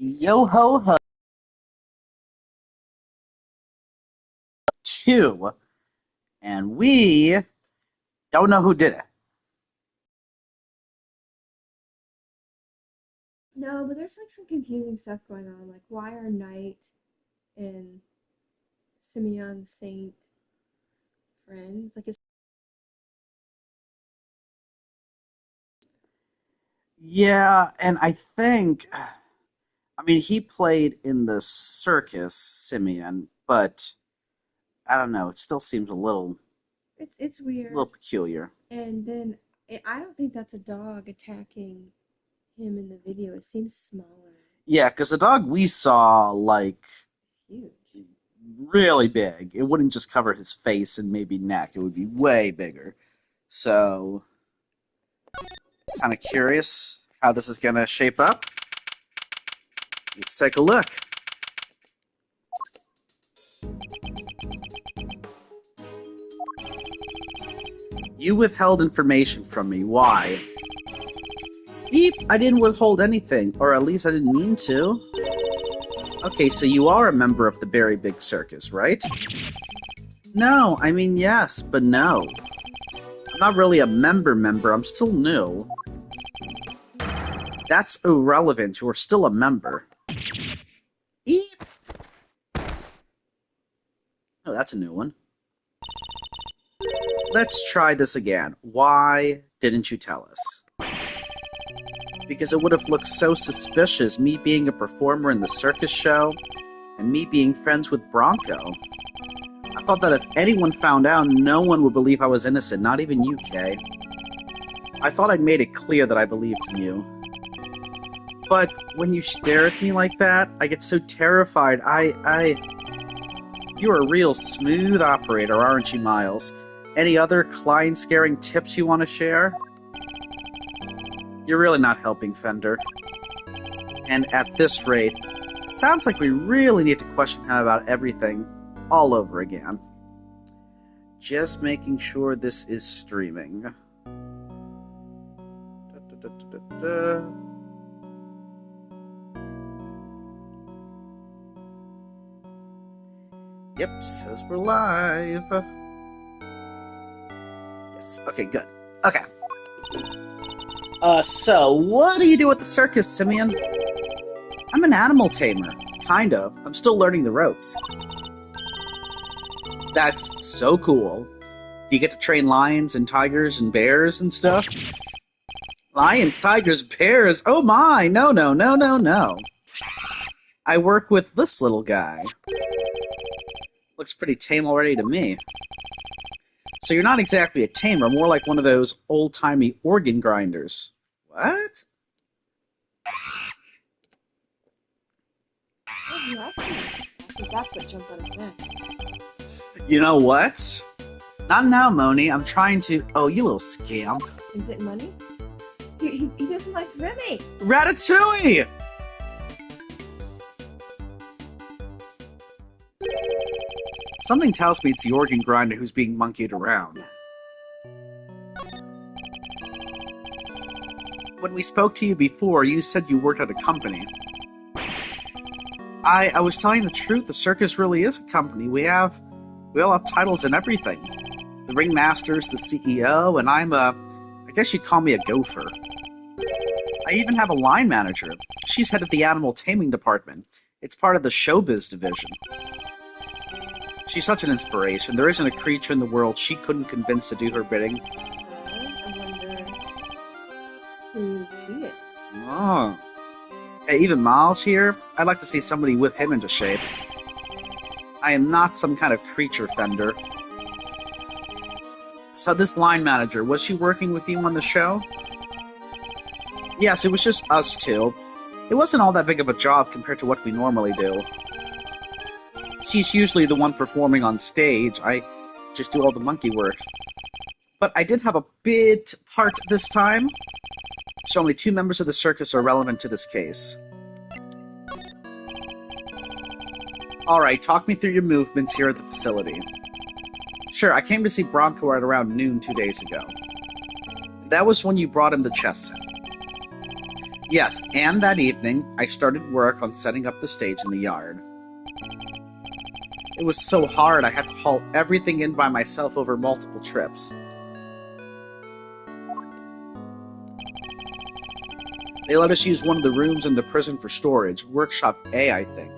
Yo ho ho 2, and we don't know who did it. No, but there's like some confusing stuff going on. Like, why are Knight and Simeon Saint friends? Like, it's Yeah, and I mean, he played in the circus, Simeon, but I don't know, it still seems it's little weird. peculiar. And then I don't think that's a dog attacking him in the video. It seems smaller. Yeah, because the dog we saw, like, It's huge. really big. It wouldn't just cover his face and maybe neck, it would be way bigger. So, kind of curious how this is going to shape up. Let's take a look. You withheld information from me. Why? Eep, I didn't withhold anything, or at least I didn't mean to. Okay, so you are a member of the Berry Big Circus, right? No, I mean yes, but no. I'm not really a member, I'm still new. That's irrelevant, you're still a member. Eep! Oh, that's a new one. Let's try this again. Why didn't you tell us? Because it would have looked so suspicious, me being a performer in the circus show, and me being friends with Bronco. I thought that if anyone found out, no one would believe I was innocent, not even you, Kay. I thought I'd made it clear that I believed in you. But when you stare at me like that, I get so terrified. You're a real smooth operator, aren't you, Miles? Any other client-scaring tips you want to share? You're really not helping, Fender. And at this rate, it sounds like we really need to question him about everything all over again. Just making sure this is streaming. Yep, says we're live. Yes, okay, good. Okay. So what do you do at the circus, Simeon? I'm an animal tamer. Kind of. I'm still learning the ropes. That's so cool. Do you get to train lions and tigers and bears and stuff? Lions, tigers, bears? Oh my! No, no, no, no, no. I work with this little guy. Looks pretty tame already to me. So you're not exactly a tamer, more like one of those old-timey organ grinders. What? Oh, he has to. I think that's what jumped on his neck. You know what? Not now, Moni. I'm trying to... Oh, you little scamp. Is it money? He doesn't like Remy. Ratatouille! Something tells me it's the organ grinder who's being monkeyed around. When we spoke to you before, you said you worked at a company. I was telling the truth. The circus really is a company. We all have titles and everything. The ringmaster's the CEO, and I guess you'd call me a gopher. I even have a line manager. She's head of the animal taming department. It's part of the showbiz division. She's such an inspiration. There isn't a creature in the world she couldn't convince to do her bidding. I wonder who she is. Oh. Hey, even Miles here? I'd like to see somebody whip him into shape. I am not some kind of creature, Fender. So this line manager, was she working with you on the show? Yes, it was just us two. It wasn't all that big of a job compared to what we normally do. She's usually the one performing on stage. I just do all the monkey work. But I did have a bit part this time, so only 2 members of the circus are relevant to this case. Alright, talk me through your movements here at the facility. Sure, I came to see Bronco at around noon 2 days ago. That was when you brought him the chess set. Yes, and that evening, I started work on setting up the stage in the yard. It was so hard I had to haul everything in by myself over multiple trips. They let us use one of the rooms in the prison for storage. Workshop A, I think.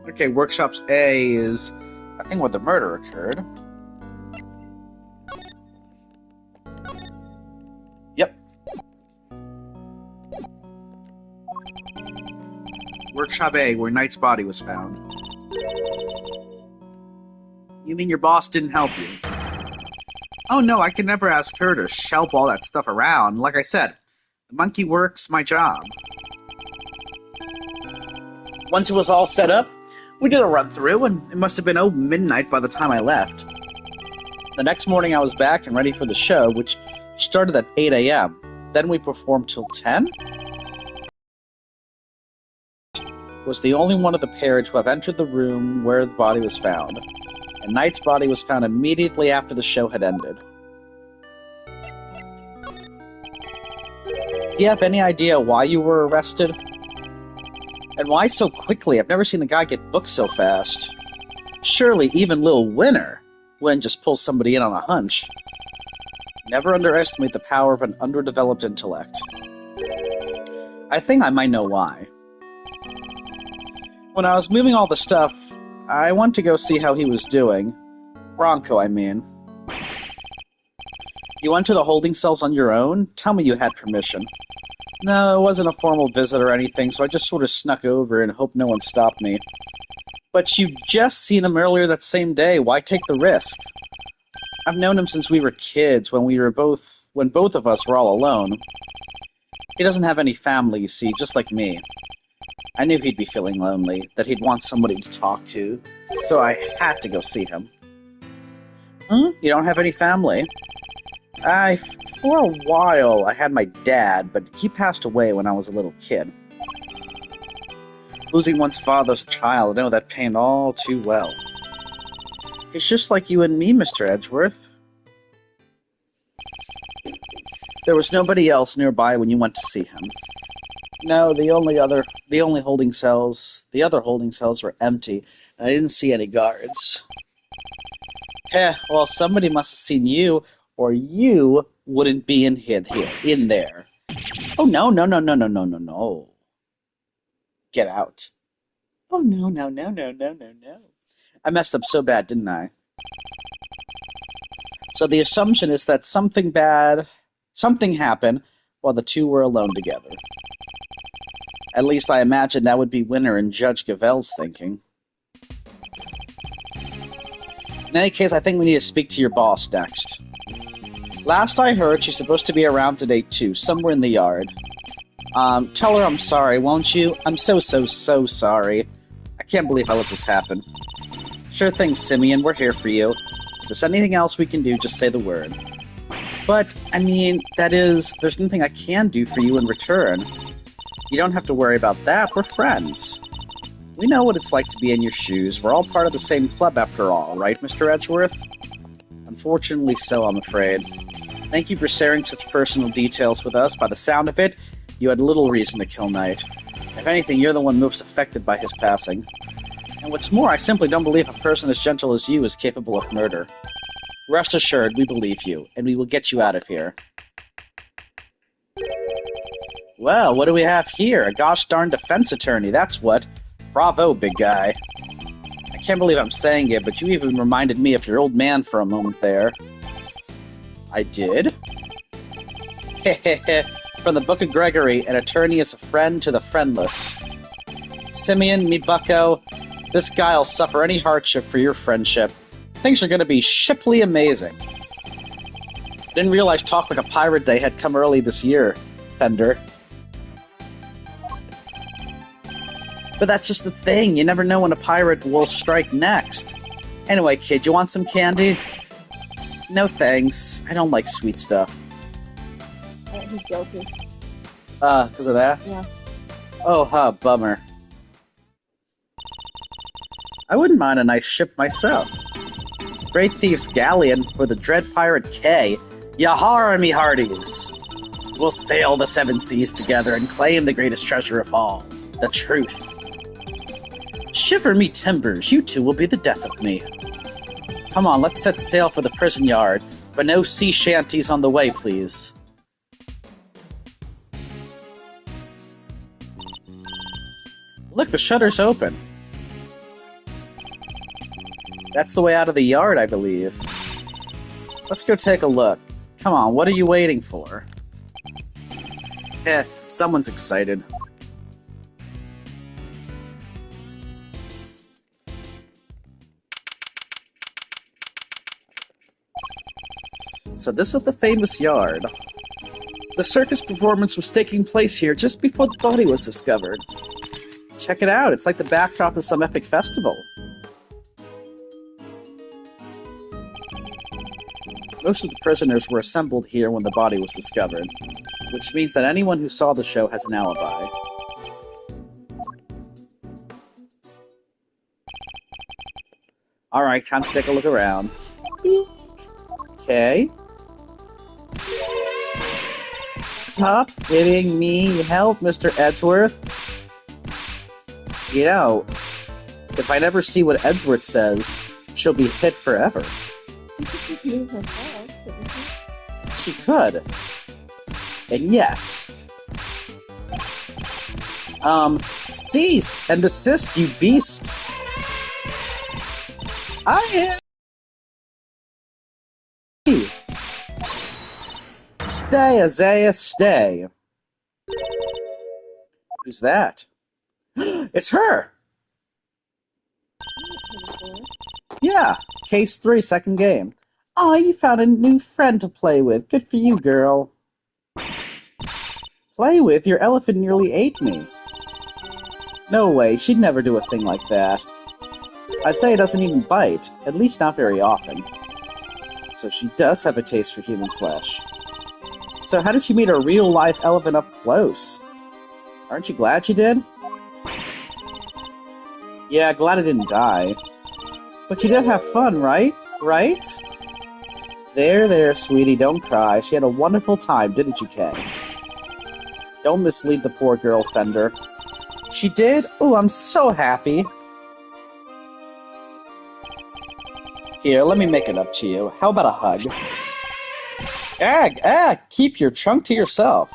Okay, Workshop A is, I think, where the murder occurred. Yep. Workshop A, where Knight's body was found. You mean your boss didn't help you? Oh no, I can never ask her to shelp all that stuff around. Like I said, the monkey work's my job. Once it was all set up, we did a run-through, and it must have been midnight by the time I left. The next morning I was back and ready for the show, which started at 8 a.m. Then we performed till 10? Was the only one of the pair to have entered the room where the body was found, and Knight's body was found immediately after the show had ended. Do you have any idea why you were arrested? And why so quickly? I've never seen a guy get booked so fast. Surely even Lil Winner wouldn't just pull somebody in on a hunch. Never underestimate the power of an underdeveloped intellect. I think I might know why. When I was moving all the stuff, I went to go see how he was doing. Bronco, I mean. You went to the holding cells on your own? Tell me you had permission. No, it wasn't a formal visit or anything, so I just sort of snuck over and hoped no one stopped me. But you've just seen him earlier that same day. Why take the risk? I've known him since we were kids, when both of us were all alone. He doesn't have any family, you see, just like me. I knew he'd be feeling lonely, that he'd want somebody to talk to, so I had to go see him. Huh? You don't have any family? For a while, I had my dad, but he passed away when I was a little kid. Losing one's father as a child, I know that pain all too well. It's just like you and me, Mr. Edgeworth. There was nobody else nearby when you went to see him. No, the other holding cells were empty, and I didn't see any guards. Heh, well, somebody must have seen you, or you wouldn't be in there. Oh, no. Get out. Oh, no. I messed up so bad, didn't I? So the assumption is that something happened while the two were alone together. At least I imagine that would be Winner and Judge Gavel's thinking. In any case, I think we need to speak to your boss next. Last I heard, she's supposed to be around today too, somewhere in the yard. Tell her I'm sorry, won't you? I'm so sorry. I can't believe I let this happen. Sure thing, Simeon, we're here for you. If there's anything else we can do, just say the word. But, I mean, there's nothing I can do for you in return. You don't have to worry about that, we're friends. We know what it's like to be in your shoes. We're all part of the same club after all, right, Mr. Edgeworth? Unfortunately so, I'm afraid. Thank you for sharing such personal details with us. By the sound of it, you had little reason to kill Knight. If anything, you're the one most affected by his passing. And what's more, I simply don't believe a person as gentle as you is capable of murder. Rest assured, we believe you, and we will get you out of here. Well, what do we have here? A gosh darn defense attorney, that's what. Bravo, big guy. I can't believe I'm saying it, but you even reminded me of your old man for a moment there. I did? Hehehe. From the Book of Gregory, an attorney is a friend to the friendless. Simeon, me bucko, this guy'll suffer any hardship for your friendship. Things are gonna be shiply amazing. Didn't realize Talk Like a Pirate Day had come early this year, Fender. But that's just the thing, you never know when a pirate will strike next. Anyway, kid, you want some candy? No thanks, I don't like sweet stuff. He's guilty. Because of that? Yeah. Oh, huh, bummer. I wouldn't mind a nice ship myself. Great Thief's Galleon for the Dread Pirate K. Yahar, me hearties! We'll sail the seven seas together and claim the greatest treasure of all, the truth. Shiver me timbers, you two will be the death of me. Come on, let's set sail for the prison yard, but no sea shanties on the way, please. Look, the shutter's open. That's the way out of the yard, I believe. Let's go take a look. Come on, what are you waiting for? Someone's excited. So this is the famous yard. The circus performance was taking place here just before the body was discovered. Check it out, it's like the backdrop of some epic festival. Most of the prisoners were assembled here when the body was discovered, which means that anyone who saw the show has an alibi. Alright, time to take a look around. Okay. Stop hitting me! Help, Mr. Edgeworth! You know, if I never see what Edgeworth says, she'll be hit forever. She could just move herself, couldn't she? She could. And yet... cease and desist, you beast! I am... Stay, Isaiah, stay. Who's that? It's her! Yeah, case 3, second game. Aw, you found a new friend to play with. Good for you, girl. Play with? Your elephant nearly ate me. No way, she'd never do a thing like that. I say it doesn't even bite, at least not very often. So she does have a taste for human flesh. So how did she meet a real-life elephant up close? Aren't you glad she did? Yeah, glad it didn't die. But you did have fun, right? Right? There, sweetie, don't cry. She had a wonderful time, didn't you, Kay? Don't mislead the poor girl, Fender. She did? Ooh, I'm so happy. Here, let me make it up to you. How about a hug? Keep your trunk to yourself.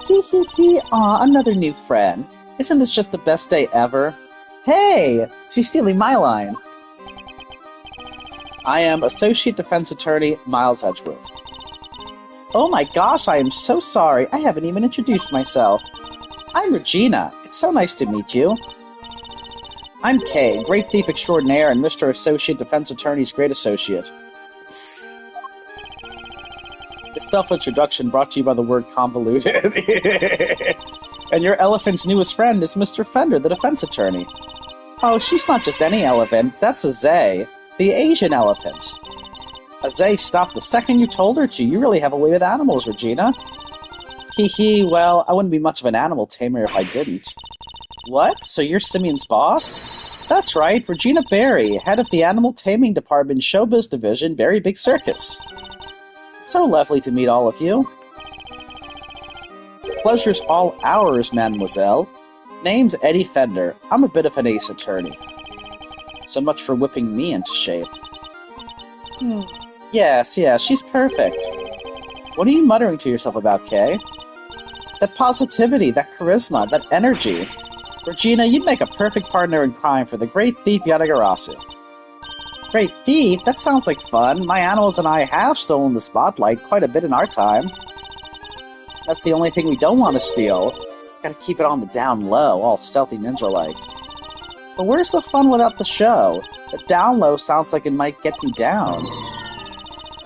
Aw, another new friend. Isn't this just the best day ever? Hey, she's stealing my line. I am Associate Defense Attorney Miles Edgeworth. Oh my gosh, I am so sorry. I haven't even introduced myself. I'm Regina. It's so nice to meet you. I'm Kay, Great Thief Extraordinaire and Mr. Associate Defense Attorney's Great Associate. This self-introduction brought to you by the word convoluted. And your elephant's newest friend is Mr. Fender, the defense attorney. Oh, she's not just any elephant. That's Azay, the Asian elephant. Azay stopped the second you told her to. You really have a way with animals, Regina. Hee, well, I wouldn't be much of an animal tamer if I didn't. What? So you're Simeon's boss? That's right, Regina Berry, head of the Animal Taming Department Showbiz Division, Berry Big Circus. It's so lovely to meet all of you. Pleasure's all ours, mademoiselle. Name's Eddie Fender. I'm a bit of an ace attorney. So much for whipping me into shape. Yes, she's perfect. What are you muttering to yourself about, Kay? That positivity, that charisma, that energy. Regina, you'd make a perfect partner in crime for the Great Thief Yatagarasu. Great Thief? That sounds like fun. My animals and I have stolen the spotlight quite a bit in our time. That's the only thing we don't want to steal. Gotta keep it on the down low, all stealthy ninja-like. But where's the fun without the show? The down low sounds like it might get me down.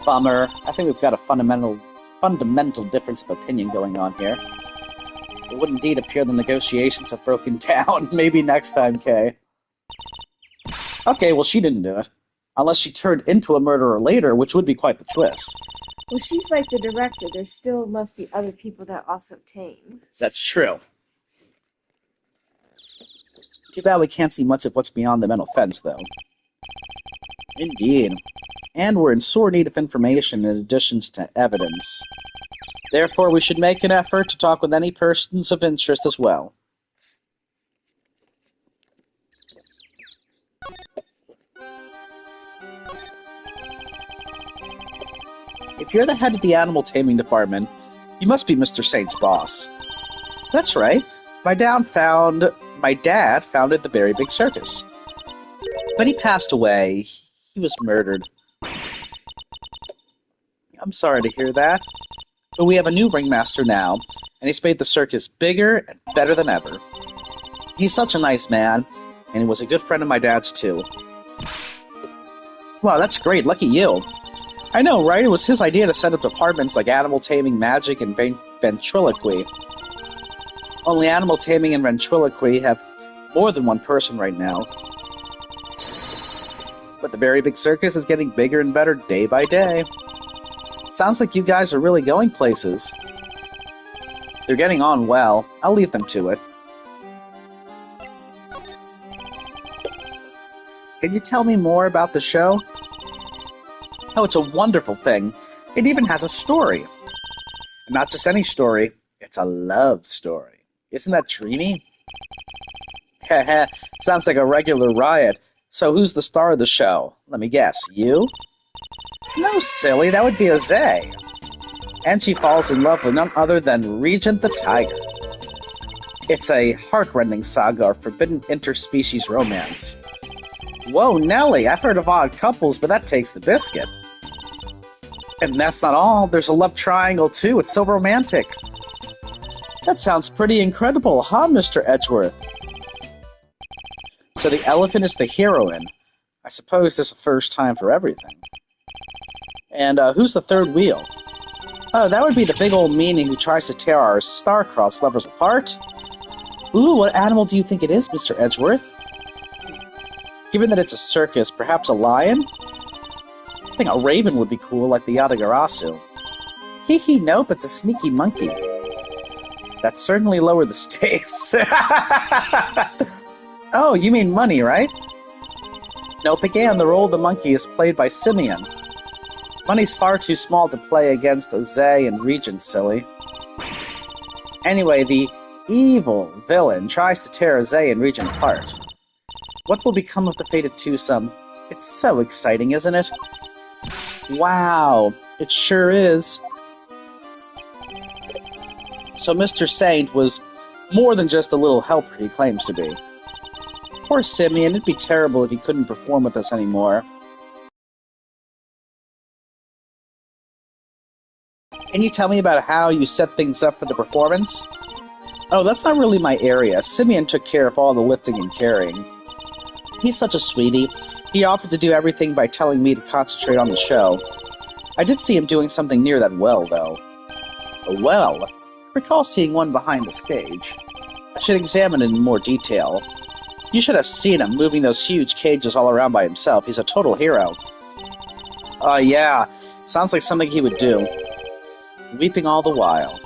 Bummer. I think we've got a fundamental difference of opinion going on here. It would indeed appear the negotiations have broken down. Maybe next time, Kay. Okay, well, she didn't do it. Unless she turned into a murderer later, which would be quite the twist. Well, she's like the director. There still must be other people that also tame. That's true. Too bad we can't see much of what's beyond the mental fence, though. Indeed. And we're in sore need of information in addition to evidence. Therefore, we should make an effort to talk with any persons of interest as well. If you're the head of the animal taming department, you must be Mr. Saint's boss. That's right. My dad founded the Very Big Circus. When he passed away, he was murdered. I'm sorry to hear that. But we have a new ringmaster now, and he's made the circus bigger and better than ever. He's such a nice man, and he was a good friend of my dad's too. Wow, that's great. Lucky you. I know, right? It was his idea to set up departments like animal taming, magic, and ventriloquy. Only animal taming and ventriloquy have more than one person right now. But the Very Big Circus is getting bigger and better day by day. Sounds like you guys are really going places. They're getting on well. I'll leave them to it. Can you tell me more about the show? Oh, it's a wonderful thing. It even has a story. And not just any story, it's a love story. Isn't that dreamy? Heh, sounds like a regular riot. So who's the star of the show? Let me guess, you? No, silly, that would be a Zay. And she falls in love with none other than Regent the Tiger. It's a heartrending saga of forbidden interspecies romance. Whoa, Nelly, I've heard of odd couples, but that takes the biscuit. And that's not all, there's a love triangle too, it's so romantic. That sounds pretty incredible, huh, Mr. Edgeworth? So the elephant is the heroine. I suppose there's a first time for everything. And who's the third wheel? Oh, that would be the big old meanie who tries to tear our star-crossed lovers apart. Ooh, what animal do you think it is, Mr. Edgeworth? Given that it's a circus, perhaps a lion? I think a raven would be cool, like the Yatagarasu. Hee, nope, it's a sneaky monkey. That certainly lowered the stakes. Oh, you mean money, right? Nope, again, the role of the monkey is played by Simeon. Money's far too small to play against Zay and Regent, silly. Anyway, the evil villain tries to tear Zay and Regent apart. What will become of the fated twosome? It's so exciting, isn't it? Wow, it sure is. So Mr. Saint was more than just a little helper he claims to be. Poor Simeon, it'd be terrible if he couldn't perform with us anymore. Can you tell me about how you set things up for the performance? Oh, that's not really my area. Simeon took care of all the lifting and carrying. He's such a sweetie. He offered to do everything by telling me to concentrate on the show. I did see him doing something near that well, though. A well? I recall seeing one behind the stage. I should examine it in more detail. You should have seen him moving those huge cages all around by himself. He's a total hero. Yeah. Sounds like something he would do. Weeping all the while.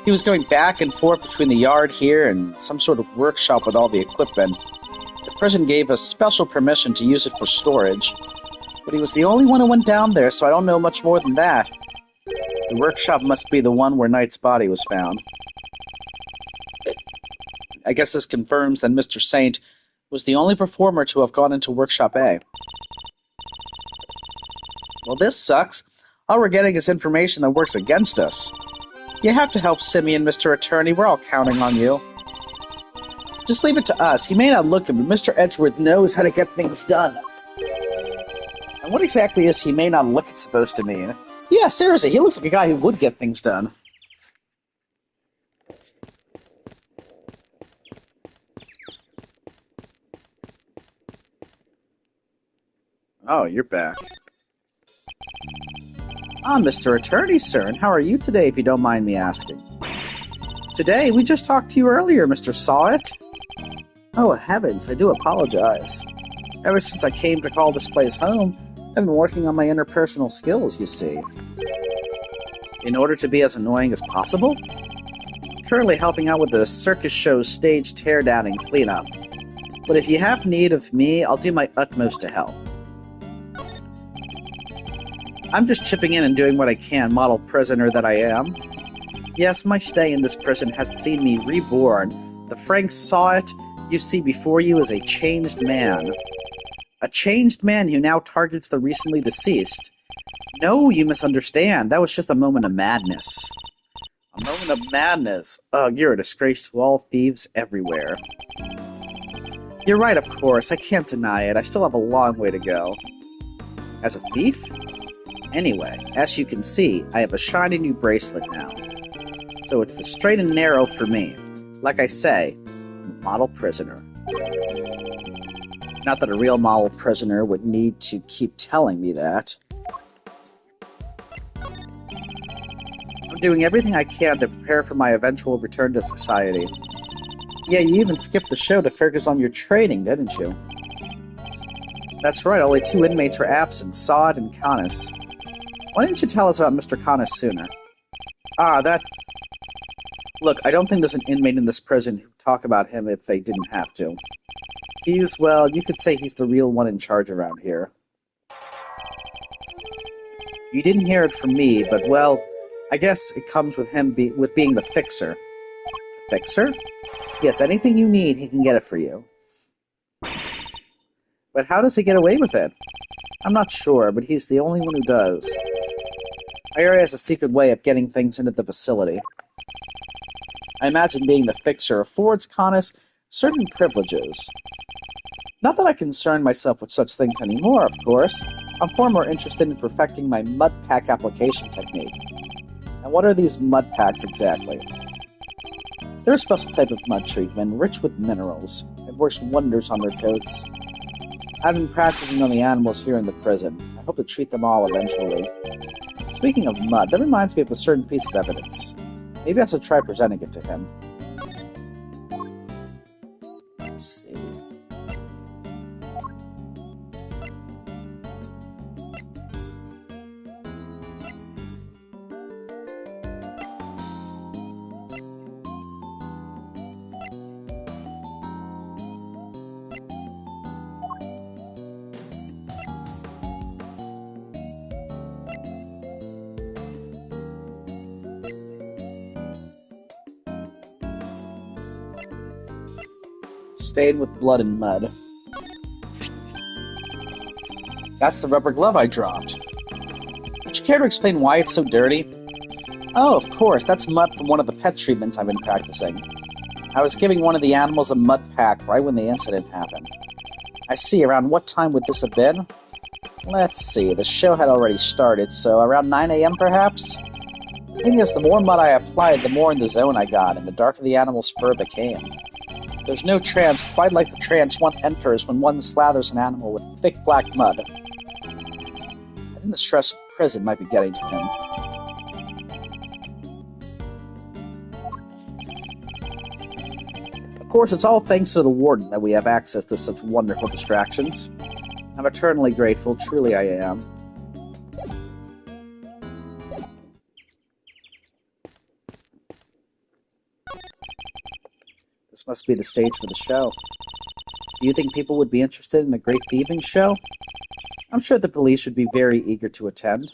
He was going back and forth between the yard here and some sort of workshop with all the equipment. The prison gave us special permission to use it for storage. But he was the only one who went down there, so I don't know much more than that. The workshop must be the one where Knight's body was found. I guess this confirms that Mr. Saint was the only performer to have gone into Workshop A. Well, this sucks. All we're getting is information that works against us. You have to help Simeon, Mr. Attorney. We're all counting on you. Just leave it to us. He may not look it, but Mr. Edgeworth knows how to get things done. And what exactly is he may not look it supposed to mean? Yeah, seriously, he looks like a guy who would get things done. Oh, you're back. Ah, Mr. Attorney, sir, and how are you today, if you don't mind me asking? Today? We just talked to you earlier, Mr. Sawit. Oh, heavens, I do apologize. Ever since I came to call this place home, I've been working on my interpersonal skills, you see. In order to be as annoying as possible? Currently helping out with the circus show's stage teardown and cleanup. But if you have need of me, I'll do my utmost to help. I'm just chipping in and doing what I can, model prisoner that I am. Yes, my stay in this prison has seen me reborn. The Franks saw it. You see before you is a changed man. A changed man who now targets the recently deceased. No, you misunderstand. That was just a moment of madness. A moment of madness? Ugh, you're a disgrace to all thieves everywhere. You're right, of course. I can't deny it. I still have a long way to go. As a thief? Anyway, as you can see, I have a shiny new bracelet now. So it's the straight and narrow for me. Like I say, I'm a model prisoner. Not that a real model prisoner would need to keep telling me that. I'm doing everything I can to prepare for my eventual return to society. Yeah, you even skipped the show to focus on your training, didn't you? That's right, only 2 inmates were absent, Sod and Canis. Why didn't you tell us about Mr. Canis sooner? Look, I don't think there's an inmate in this prison who'd talk about him if they didn't have to. Well, you could say he's the real one in charge around here. You didn't hear it from me, but, well, I guess it comes with him with being the fixer. Fixer? Yes, anything you need, he can get it for you. But how does he get away with it? I'm not sure, but he's the only one who does. Iori has a secret way of getting things into the facility. I imagine being the fixer affords Canis certain privileges. Not that I concern myself with such things anymore, of course. I'm far more interested in perfecting my mud pack application technique. And what are these mud packs exactly? They're a special type of mud treatment, rich with minerals. It works wonders on their coats. I've been practicing on the animals here in the prison. I hope to treat them all eventually. Speaking of mud, that reminds me of a certain piece of evidence. Maybe I should try presenting it to him. Let's see. Stained with blood and mud. That's the rubber glove I dropped. Would you care to explain why it's so dirty? Oh, of course, that's mud from one of the pet treatments I've been practicing. I was giving one of the animals a mud pack right when the incident happened. I see, around what time would this have been? Let's see, the show had already started, so around 9 a.m. perhaps? The thing is, the more mud I applied, the more in the zone I got, and the darker the animal's fur became. There's no trance quite like the trance one enters when one slathers an animal with thick black mud. I think the stress of prison might be getting to him. Of course, it's all thanks to the warden that we have access to such wonderful distractions. I'm eternally grateful, truly I am. This must be the stage for the show. Do you think people would be interested in a great thieving show? I'm sure the police would be very eager to attend.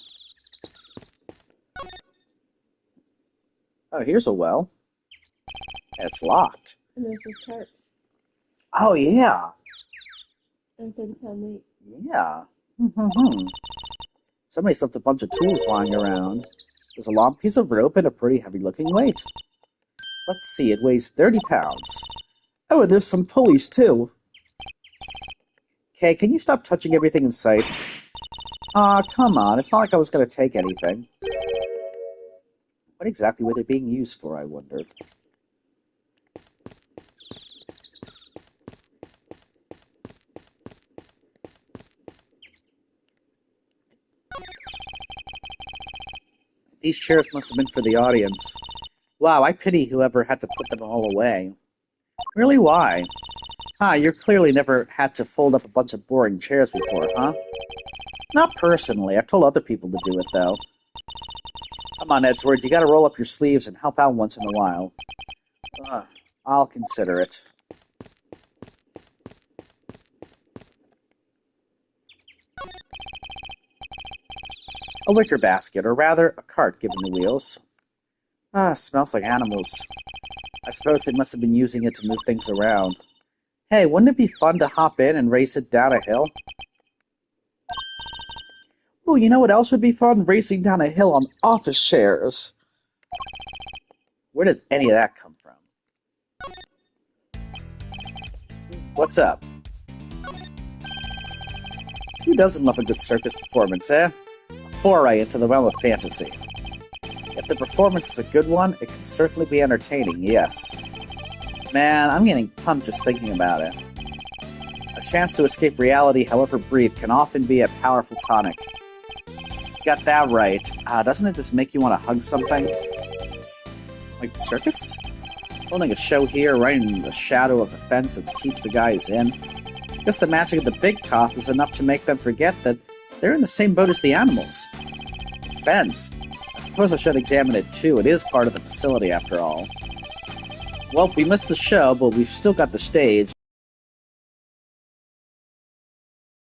Oh, here's a well. And it's locked. And there's the tarps. Oh, yeah. I can tell me. Yeah. Somebody's left a bunch of tools lying around. There's a long piece of rope and a pretty heavy-looking weight. Let's see, it weighs 30 pounds. Oh, and there's some pulleys, too. Okay, can you stop touching everything in sight? Aw, come on, it's not like I was going to take anything. What exactly were they being used for, I wonder? These chairs must have been for the audience. Wow, I pity whoever had to put them all away. Really, why? You're clearly never had to fold up a bunch of boring chairs before, huh? Not personally. I've told other people to do it, though. Come on, Edgeworth, you gotta roll up your sleeves and help out once in a while. I'll consider it. A wicker basket, or rather, a cart given the wheels. Ah, smells like animals. I suppose they must have been using it to move things around. Hey, wouldn't it be fun to hop in and race it down a hill? Oh, you know what else would be fun? Racing down a hill on office chairs. Where did any of that come from? What's up? Who doesn't love a good circus performance, eh? A foray into the realm of fantasy. If the performance is a good one, it can certainly be entertaining, yes. Man, I'm getting pumped just thinking about it. A chance to escape reality, however brief, can often be a powerful tonic. Got that right. Doesn't it just make you want to hug something? Like the circus? Holding a show here, right in the shadow of the fence that keeps the guys in. Guess the magic of the big top is enough to make them forget that they're in the same boat as the animals. Fence? I suppose I should examine it too. It is part of the facility, after all. Well, we missed the show, but we've still got the stage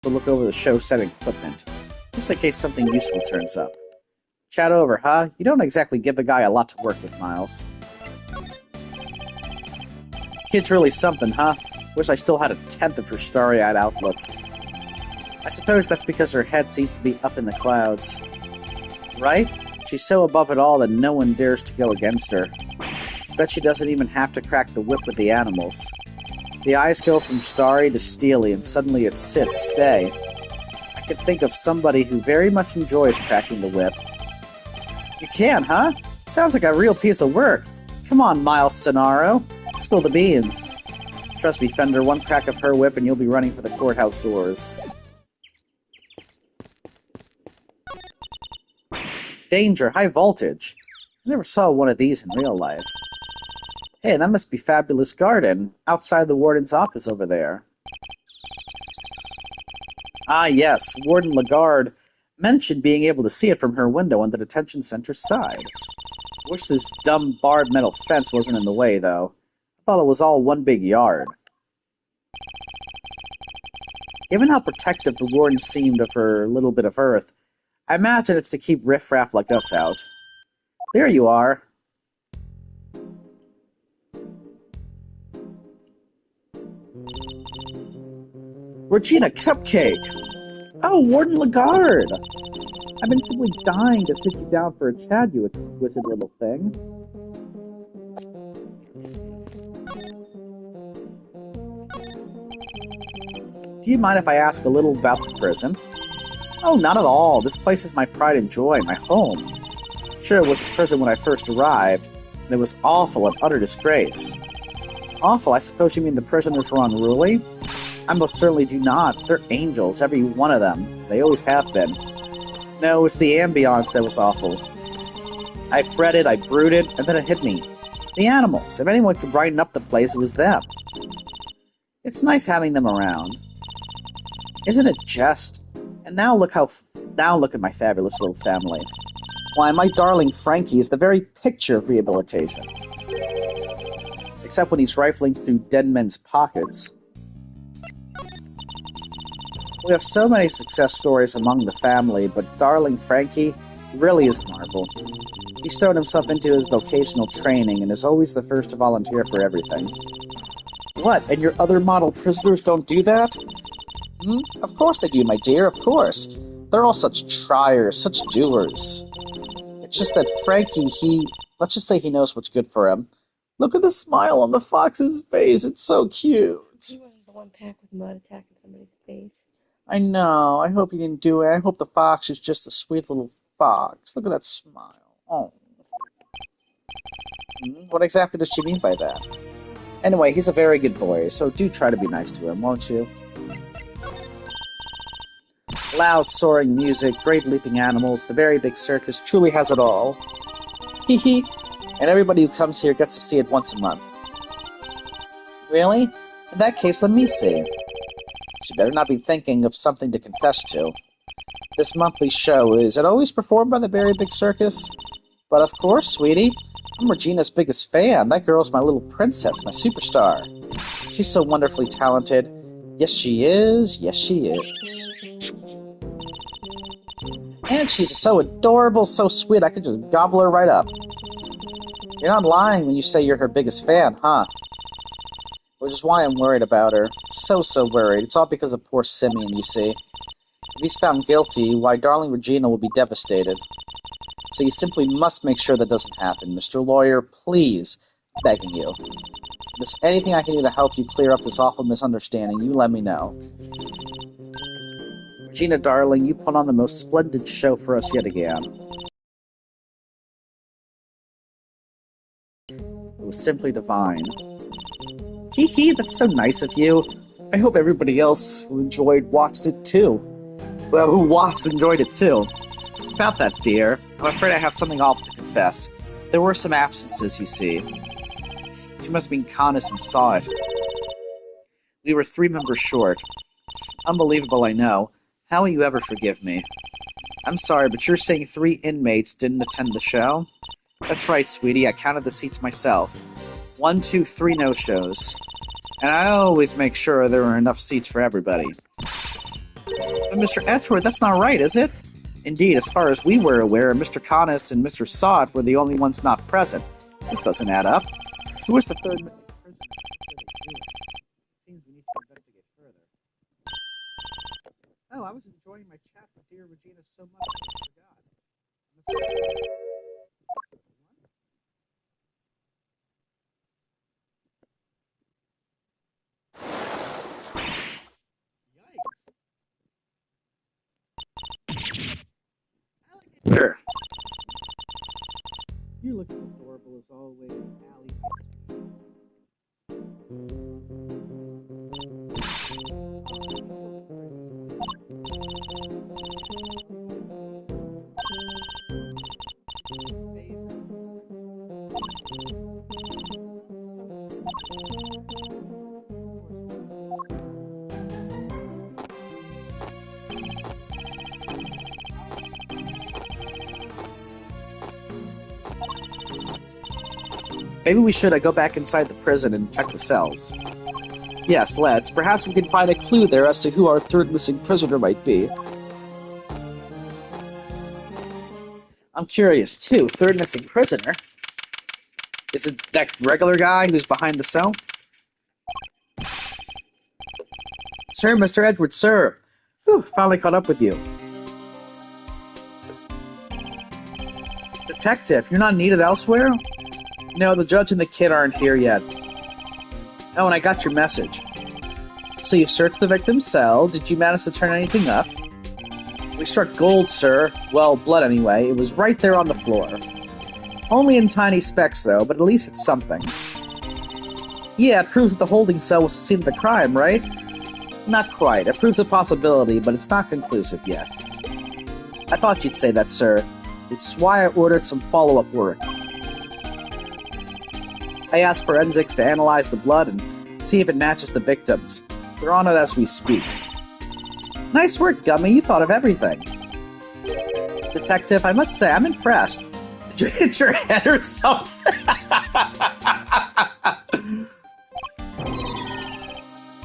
to look over the show set equipment, just in case something useful turns up. Chat over, huh? You don't exactly give a guy a lot to work with, Miles. Kid's really something, huh? Wish I still had a tenth of her starry-eyed outlook. I suppose that's because her head seems to be up in the clouds. Right? She's so above it all that no one dares to go against her. Bet she doesn't even have to crack the whip with the animals. The eyes go from starry to steely, and suddenly it's sit, stay. I could think of somebody who very much enjoys cracking the whip. You can, huh? Sounds like a real piece of work. Come on, Miles Sonaro. Spill the beans. Trust me, Fender, one crack of her whip and you'll be running for the courthouse doors. Danger, high voltage. I never saw one of these in real life. Hey, that must be Fabulous Garden, outside the warden's office over there. Ah, yes, Warden Lagarde mentioned being able to see it from her window on the detention center's side. Wish this dumb barred metal fence wasn't in the way, though. I thought it was all one big yard. Given how protective the warden seemed of her little bit of earth, I imagine it's to keep riffraff like us out. There you are. Regina Cupcake! Oh, Warden Lagarde! I've been simply dying to sit you down for a chat, you exquisite little thing. Do you mind if I ask a little about the prison? Oh, not at all. This place is my pride and joy, my home. Sure, it was a prison when I first arrived, and it was awful and utter disgrace. Awful? I suppose you mean the prisoners were unruly? I most certainly do not. They're angels, every one of them. They always have been. No, it was the ambience that was awful. I fretted, I brooded, and then it hit me. The animals. If anyone could brighten up the place, it was them. It's nice having them around. Isn't it just? And now look at my fabulous little family. Why, my darling Frankie is the very picture of rehabilitation. Except when he's rifling through dead men's pockets. We have so many success stories among the family, but darling Frankie really is a marvel. He's thrown himself into his vocational training and is always the first to volunteer for everything. What, and your other model prisoners don't do that? Of course they do, my dear, of course. They're all such triers, such doers. It's just that Frankie, let's just say he knows what's good for him. Look at the smile on the fox's face, it's so cute. He wasn't the one packed with mud attacking somebody's face. I know, I hope he didn't do it. I hope the fox is just a sweet little fox. Look at that smile. Oh. What exactly does she mean by that? Anyway, he's a very good boy, so do try to be nice to him, won't you? Loud, soaring music, great leaping animals, the very big circus truly has it all. Hee hee. And everybody who comes here gets to see it once a month. Really? In that case, let me see. She better not be thinking of something to confess to. This monthly show, is it always performed by the very big circus? But of course, sweetie. I'm Regina's biggest fan. That girl's my little princess, my superstar. She's so wonderfully talented. Yes, she is. Yes, she is. And she's so adorable, so sweet, I could just gobble her right up. You're not lying when you say you're her biggest fan, huh? Which is why I'm worried about her. So worried. It's all because of poor Simeon, you see. If he's found guilty, why, darling Regina will be devastated. So you simply must make sure that doesn't happen. Mr. Lawyer, please, begging you. If there's anything I can do to help you clear up this awful misunderstanding, you let me know. Regina, darling, you put on the most splendid show for us yet again. It was simply divine. Hee hee, that's so nice of you. I hope everybody else who watched it too. Well, who watched enjoyed it too. About that, dear, I'm afraid I have something awful to confess. There were some absences, you see. She must have been honest and saw it. We were 3 members short. Unbelievable, I know. How will you ever forgive me? I'm sorry, but you're saying 3 inmates didn't attend the show? That's right, sweetie, I counted the seats myself. 1, 2, 3 no-shows. And I always make sure there are enough seats for everybody. But Mr. Edgeworth, that's not right, is it? Indeed, as far as we were aware, Mr. Conness and Mr. Sott were the only ones not present. This doesn't add up. Who was the third missing prisoner? It seems we need to investigate further. Oh, I was enjoying my chat with dear Regina so much I forgot. Yikes. Sure. You look so adorable as always, Allie. Maybe we should go back inside the prison and check the cells. Yes, let's. Perhaps we can find a clue there as to who our third missing prisoner might be. I'm curious, too. Third missing prisoner? Is it that regular guy who's behind the cell? Sir, Mr. Edgeworth, sir. Whew, finally caught up with you. Detective, you're not needed elsewhere? No, the judge and the kid aren't here yet. Oh, and I got your message. So you searched the victim's cell. Did you manage to turn anything up? We struck gold, sir. Well, blood anyway. It was right there on the floor. Only in tiny specks, though, but at least it's something. Yeah, it proves that the holding cell was the scene of the crime, right? Not quite. It proves a possibility, but it's not conclusive yet. I thought you'd say that, sir. It's why I ordered some follow-up work. I asked forensics to analyze the blood and see if it matches the victim's. They're on it as we speak. Nice work, Gummy. You thought of everything. Detective, I must say, I'm impressed. Did you hit your head or something?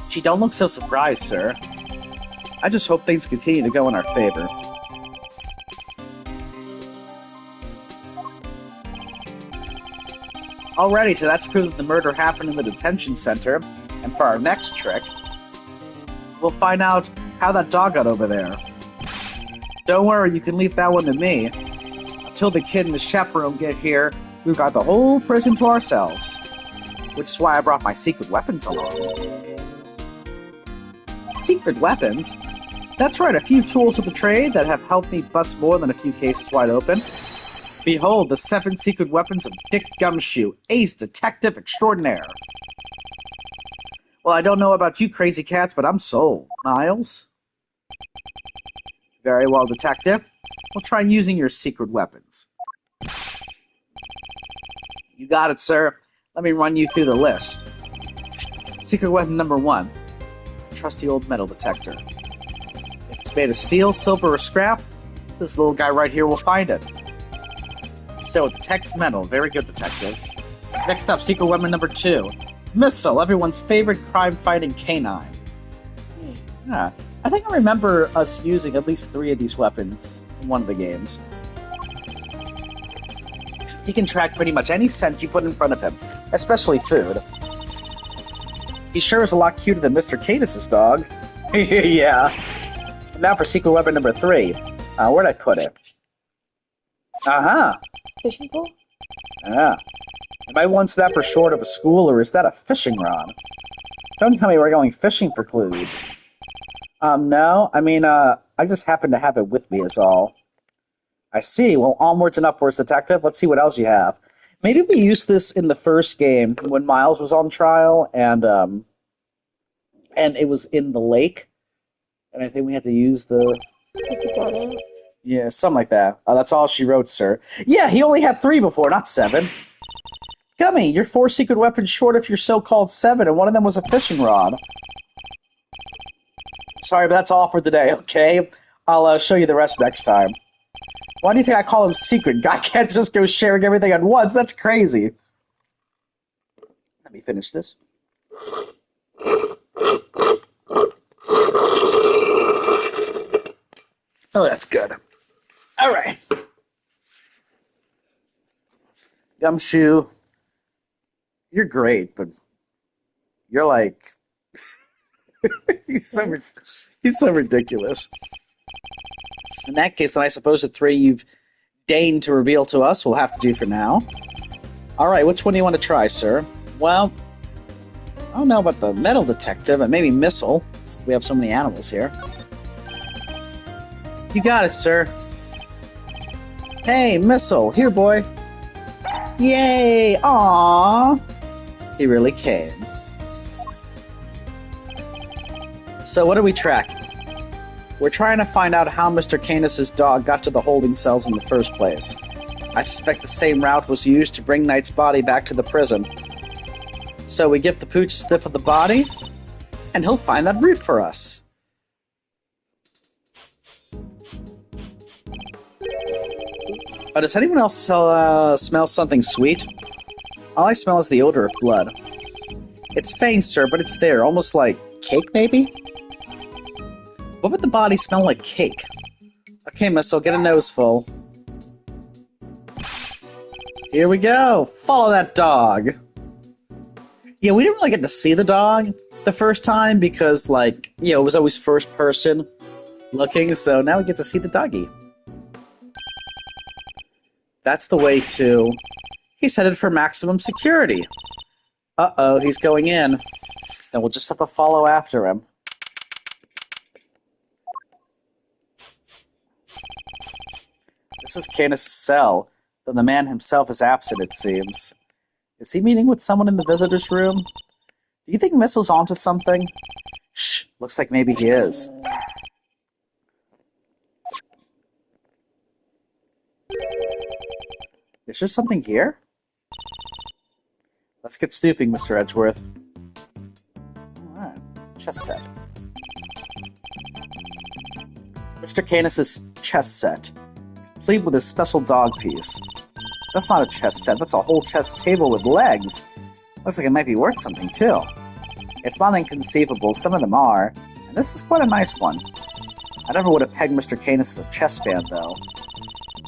Gee, don't look so surprised, sir. I just hope things continue to go in our favor. Alrighty, so that's proof that the murder happened in the detention center. And for our next trick, we'll find out how that dog got over there. Don't worry, you can leave that one to me. Until the kid and the chaperone get here, we've got the whole prison to ourselves. Which is why I brought my secret weapons along. Secret weapons? That's right, a few tools of the trade that have helped me bust more than a few cases wide open. Behold, the 7 secret weapons of Dick Gumshoe, ace detective extraordinaire. Well, I don't know about you crazy cats, but I'm sold. Miles? Very well, detective. We'll try using your secret weapons. You got it, sir. Let me run you through the list. Secret weapon number 1. Trusty old metal detector. If it's made of steel, silver, or scrap, this little guy right here will find it. So it detects metal. Very good, detective. Next up, secret weapon number 2. Missile, everyone's favorite crime-fighting canine. Yeah, I think I remember us using at least 3 of these weapons in one of the games. He can track pretty much any scent you put in front of him, especially food. He sure is a lot cuter than Mr. Cadus's dog. Yeah. Now for secret weapon number 3. Where'd I put it? Uh-huh. Fishing pole? Yeah. Am I one snapper short of a school, or is that a fishing rod? Don't tell me we're going fishing for clues. No. I mean, I just happen to have it with me is all. I see. Well, onwards and upwards, detective. Let's see what else you have. Maybe we used this in the first game when Miles was on trial, and it was in the lake, and I think we had to use the... Yeah, something like that. That's all she wrote, sir. Yeah, he only had 3 before, not 7. Gummy, you're 4 secret weapons short of your so-called 7, and one of them was a fishing rod. Sorry, but that's all for today, okay? I'll show you the rest next time. Why do you think I call him secret? Guy can't just go sharing everything at once. That's crazy. Let me finish this. Oh, that's good. All right. Gumshoe, you're great, but you're like... he's so ridiculous. In that case, then I suppose the 3 you've deigned to reveal to us will have to do for now. All right, which one do you want to try, sir? Well, I don't know about the metal detective, but maybe missile, since we have so many animals here. You got it, sir. Hey, missile, here, boy. Yay! Aww! He really came. So what are we tracking? We're trying to find out how Mr. Canis' dog got to the holding cells in the first place. I suspect the same route was used to bring Knight's body back to the prison. So we give the pooch a sniff of the body, and he'll find that route for us. Does anyone else smell something sweet? All I smell is the odor of blood. It's faint, sir, but it's there, almost like cake, maybe? What would the body smell like cake? Okay, miss, I'll get a nose full. Here we go! Follow that dog! Yeah, we didn't really get to see the dog the first time because, like, you know, it was always first person looking, so now we get to see the doggy. That's the way to... He's headed for maximum security. Uh-oh, he's going in. Then we'll just have to follow after him. This is Canis' cell, though the man himself is absent, it seems. Is he meeting with someone in the visitor's room? Do you think Missile's onto something? Shh, looks like maybe he is. Is there something here? Let's get snooping, Mr. Edgeworth. Alright, chess set. Mr. Canis' chess set, complete with his special dog piece. That's not a chess set, that's a whole chess table with legs. Looks like it might be worth something, too. It's not inconceivable, some of them are, and this is quite a nice one. I never would have pegged Mr. Canis as a chess fan, though.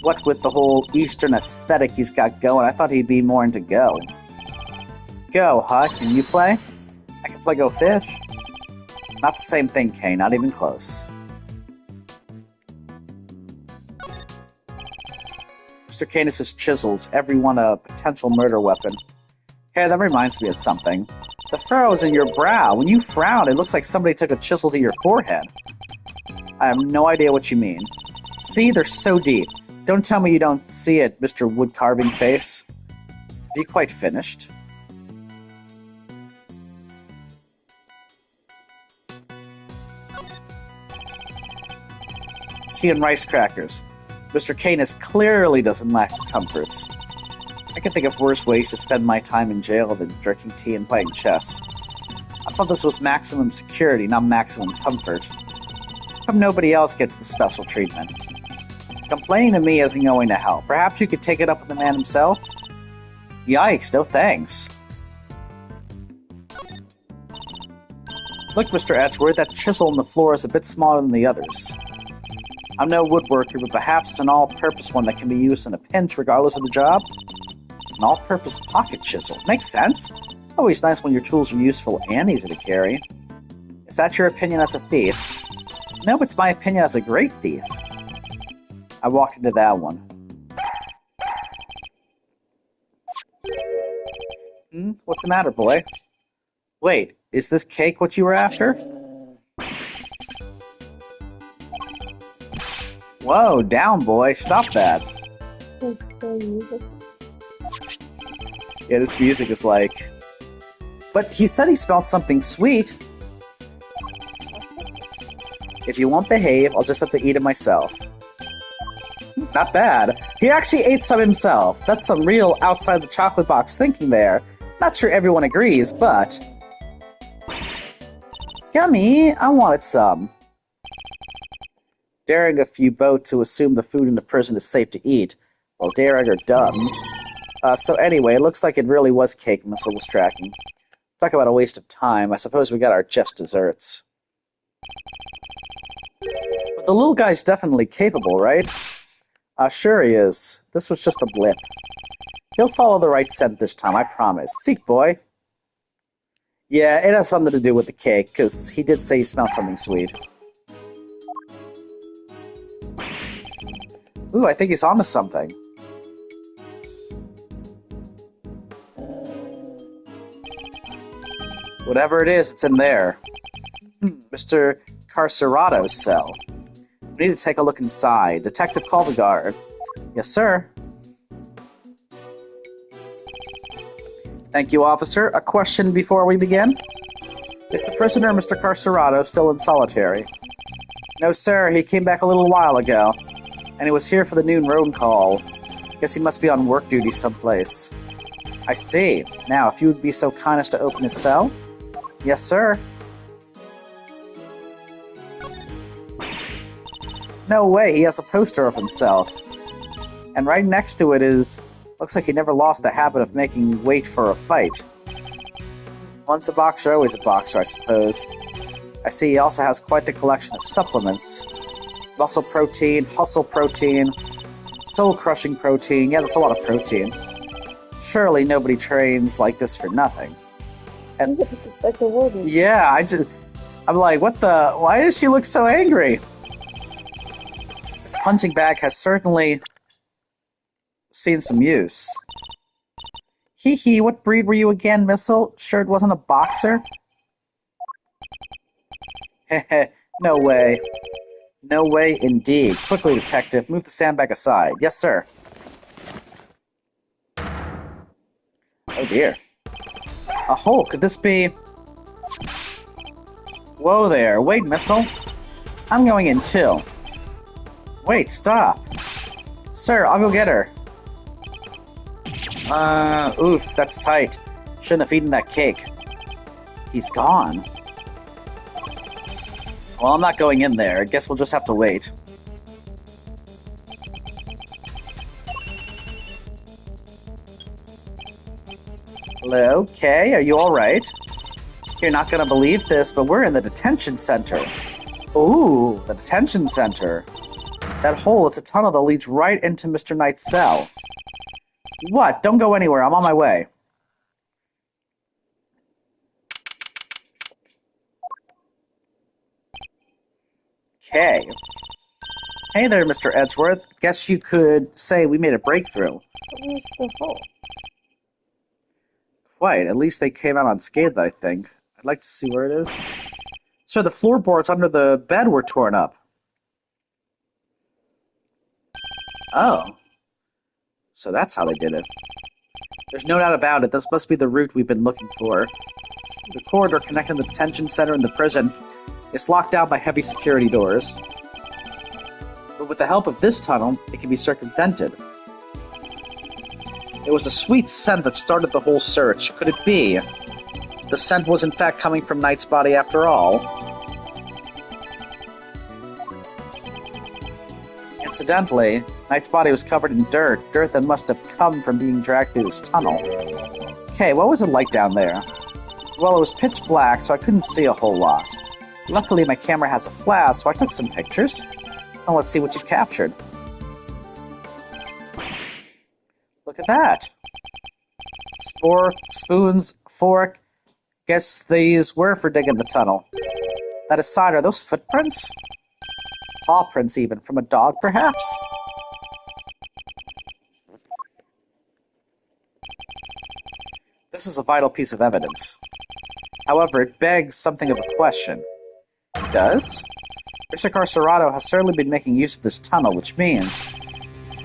What with the whole Eastern aesthetic he's got going, I thought he'd be more into Go. Go, huh? Can you play? I can play Go Fish. Not the same thing, Kay, not even close. Mr. Canis' chisels, every one a potential murder weapon. Hey, that reminds me of something. The furrows in your brow. When you frown, it looks like somebody took a chisel to your forehead. I have no idea what you mean. See, they're so deep. Don't tell me you don't see it, Mr. Wood-carving face. Are you quite finished? Tea and rice crackers. Mr. Canis clearly doesn't lack comforts. I can think of worse ways to spend my time in jail than drinking tea and playing chess. I thought this was maximum security, not maximum comfort. How come nobody else gets the special treatment? Complaining to me isn't going to help. Perhaps you could take it up with the man himself? Yikes, no thanks. Look, Mr. Edgeworth, that chisel on the floor is a bit smaller than the others. I'm no woodworker, but perhaps it's an all-purpose one that can be used in a pinch regardless of the job? An all-purpose pocket chisel. Makes sense. Always nice when your tools are useful and easy to carry. Is that your opinion as a thief? No, it's my opinion as a great thief. I walked into that one. What's the matter, boy? Wait, is this cake what you were after? Whoa, down, boy. Stop that. Yeah, this music is like... But he said he smelled something sweet. If you won't behave, I'll just have to eat it myself. Not bad. He actually ate some himself. That's some real outside the chocolate box thinking there. Not sure everyone agrees, but... Yummy! I wanted some. Daring a few both to assume the food in the prison is safe to eat, while daring are dumb. So anyway, it looks like it really was cake Missile was tracking. Talk about a waste of time. I suppose we got our just desserts. But the little guy's definitely capable, right? Sure he is. This was just a blip. He'll follow the right scent this time, I promise. Seek, boy. Yeah, it has something to do with the cake, because he did say he smelled something sweet. Ooh, I think he's onto something. Whatever it is, it's in there. Mr. Carcerato's cell. We need to take a look inside. Detective Caldeguard. Yes, sir. Thank you, officer. A question before we begin? Is the prisoner, Mr. Carcerato, still in solitary? No, sir. He came back a little while ago. And he was here for the noon road call. Guess he must be on work duty someplace. I see. Now, if you would be so kind as to open his cell? Yes, sir. No way, he has a poster of himself. And right next to it is... Looks like he never lost the habit of making weight for a fight. Once a boxer, always a boxer, I suppose. I see he also has quite the collection of supplements. Muscle protein, hustle protein, soul-crushing protein. Yeah, that's a lot of protein. Surely nobody trains like this for nothing. And, like the warden. Yeah, I'm like, what the... Why does she look so angry? This punching bag has certainly seen some use. Hee hee, what breed were you again, Missile? Sure it wasn't a boxer? Heh no way. No way indeed. Quickly, detective, move the sandbag aside. Yes, sir. Oh dear. A hole, could this be... Whoa there, wait, Missile. I'm going in too. Wait, stop. Sir, I'll go get her. Oof, that's tight. Shouldn't have eaten that cake. He's gone. Well, I'm not going in there. I guess we'll just have to wait. Hello, Kay, are you alright? You're not gonna believe this, but we're in the detention center. Ooh, the detention center. That hole, it's a tunnel that leads right into Mr. Knight's cell. What? Don't go anywhere, I'm on my way. Okay. Hey there, Mr. Edgeworth. Guess you could say we made a breakthrough. Where's the hole? Quite. At least they came out unscathed, I think. I'd like to see where it is. Sir, the floorboards under the bed were torn up. Oh. So that's how they did it. There's no doubt about it. This must be the route we've been looking for. The corridor connecting the detention center and the prison is locked down by heavy security doors. But with the help of this tunnel, it can be circumvented. It was a sweet scent that started the whole search. Could it be? The scent was in fact coming from Knight's body after all. Incidentally, Knight's body was covered in dirt that must have come from being dragged through this tunnel. Okay, what was it like down there? Well, it was pitch black, so I couldn't see a whole lot. Luckily, my camera has a flash, so I took some pictures. Now let's see what you've captured. Look at that! Spoons, fork. Guess these were for digging the tunnel. That aside, are those footprints? Paw prints even, from a dog perhaps? This is a vital piece of evidence. However, it begs something of a question. It does? Mr. Carcerado has certainly been making use of this tunnel, which means...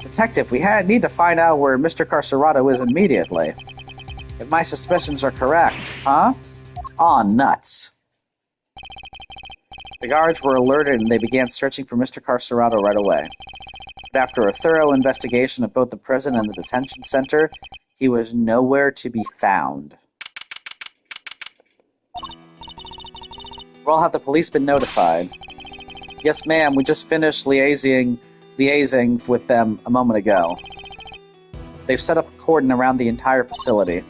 Detective, we need to find out where Mr. Carcerado is immediately. If my suspicions are correct, huh? Aw, nuts. The guards were alerted and they began searching for Mr. Carcerado right away. But after a thorough investigation of both the prison and the detention center, he was nowhere to be found. Well, have the police been notified? Yes, ma'am, we just finished liaising with them a moment ago. They've set up a cordon around the entire facility.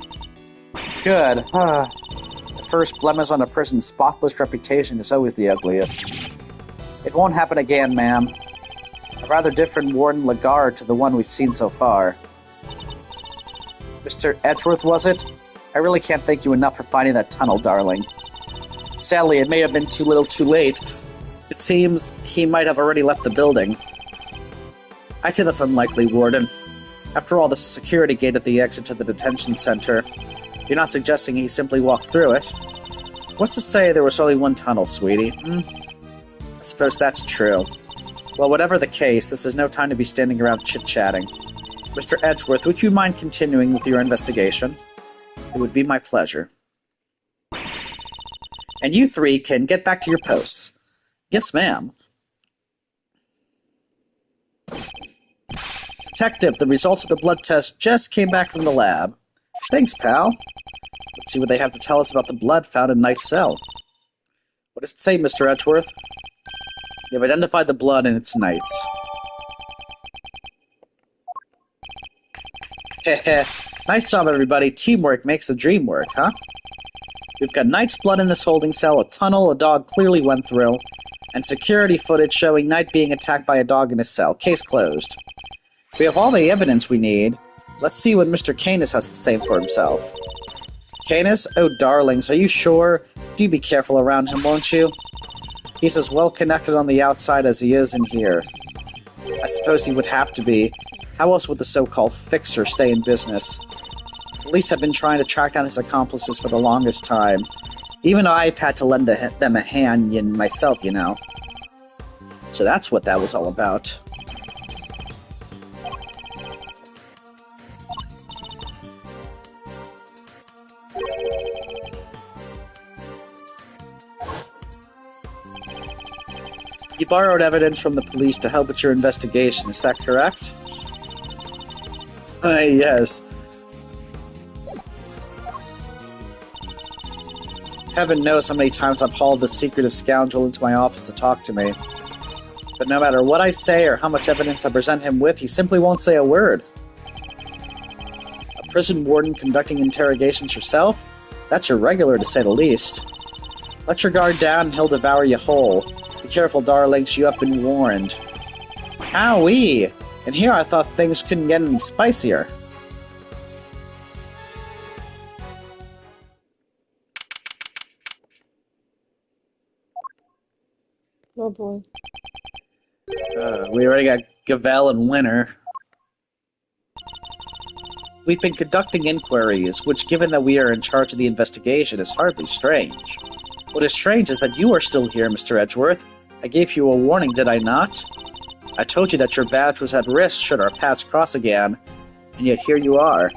Good. The first blemish on a person's spotless reputation is always the ugliest. It won't happen again, ma'am. A rather different Warden Lagarde to the one we've seen so far. Mr. Edgeworth, was it? I really can't thank you enough for finding that tunnel, darling. Sadly, it may have been too little too late. It seems he might have already left the building. I'd say that's unlikely, Warden. After all, there's a security gate at the exit to the detention center. You're not suggesting he simply walked through it? What's to say there was only one tunnel, sweetie? I suppose that's true. Well, whatever the case, this is no time to be standing around chit-chatting. Mr. Edgeworth, would you mind continuing with your investigation? It would be my pleasure. And you three can get back to your posts. Yes, ma'am. Detective, the results of the blood test just came back from the lab. Thanks, pal. Let's see what they have to tell us about the blood found in Knight's cell. What does it say, Mr. Edgeworth? They've identified the blood and it's Knight's. Heh. Nice job, everybody. Teamwork makes the dream work, huh? We've got Knight's blood in his holding cell, a tunnel a dog clearly went through, and security footage showing Knight being attacked by a dog in his cell. Case closed. We have all the evidence we need. Let's see what Mr. Canis has to say for himself. Canis? Oh, darlings, are you sure? Do be careful around him, won't you? He's as well connected on the outside as he is in here. I suppose he would have to be. How else would the so-called fixer stay in business? Police have been trying to track down his accomplices for the longest time. Even I've had to lend them a hand myself, you know. So that's what that was all about. You borrowed evidence from the police to help with your investigation, is that correct? Yes. Heaven knows how many times I've hauled this secretive scoundrel into my office to talk to me. But no matter what I say or how much evidence I present him with, he simply won't say a word. A prison warden conducting interrogations yourself? That's irregular, to say the least. Let your guard down and he'll devour you whole. Be careful, darlings, you have been warned. Owie! And here I thought things couldn't get any spicier. Oh boy. We already got Gavel and Winter. We've been conducting inquiries, which, given that we are in charge of the investigation, is hardly strange. What is strange is that you are still here, Mr. Edgeworth. I gave you a warning, did I not? I told you that your badge was at risk should our paths cross again, and yet here you are.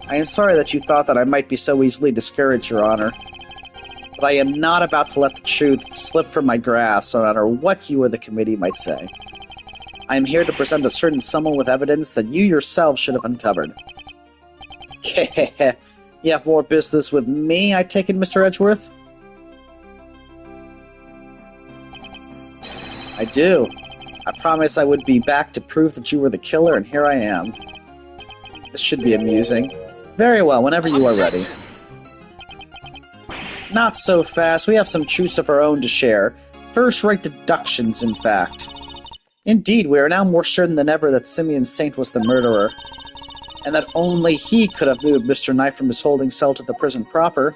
I am sorry that you thought that I might be so easily discouraged, Your Honor. But I am not about to let the truth slip from my grasp, no matter what you or the committee might say. I am here to present a certain someone with evidence that you yourself should have uncovered. You have more business with me, I take it, Mr. Edgeworth? I do. I promised I would be back to prove that you were the killer, and here I am. This should be amusing. Very well, whenever you are ready. Not so fast. We have some truths of our own to share. First-rate deductions, in fact. Indeed, we are now more certain than ever that Simeon Saint was the murderer. and that only he could have moved Mr. Knight from his holding cell to the prison proper.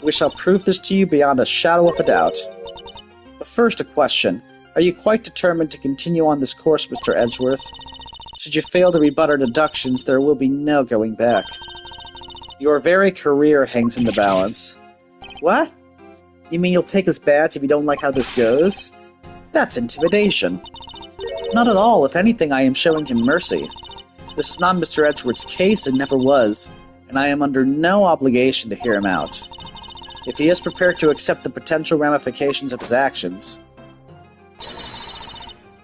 We shall prove this to you beyond a shadow of a doubt. But first, a question. Are you quite determined to continue on this course, Mr. Edgeworth? Should you fail to rebut our deductions, there will be no going back. Your very career hangs in the balance. What? You mean you'll take us badge if you don't like how this goes? That's intimidation. Not at all. If anything, I am showing him mercy. This is not Mr. Edgeworth's case and never was, and I am under no obligation to hear him out. If he is prepared to accept the potential ramifications of his actions,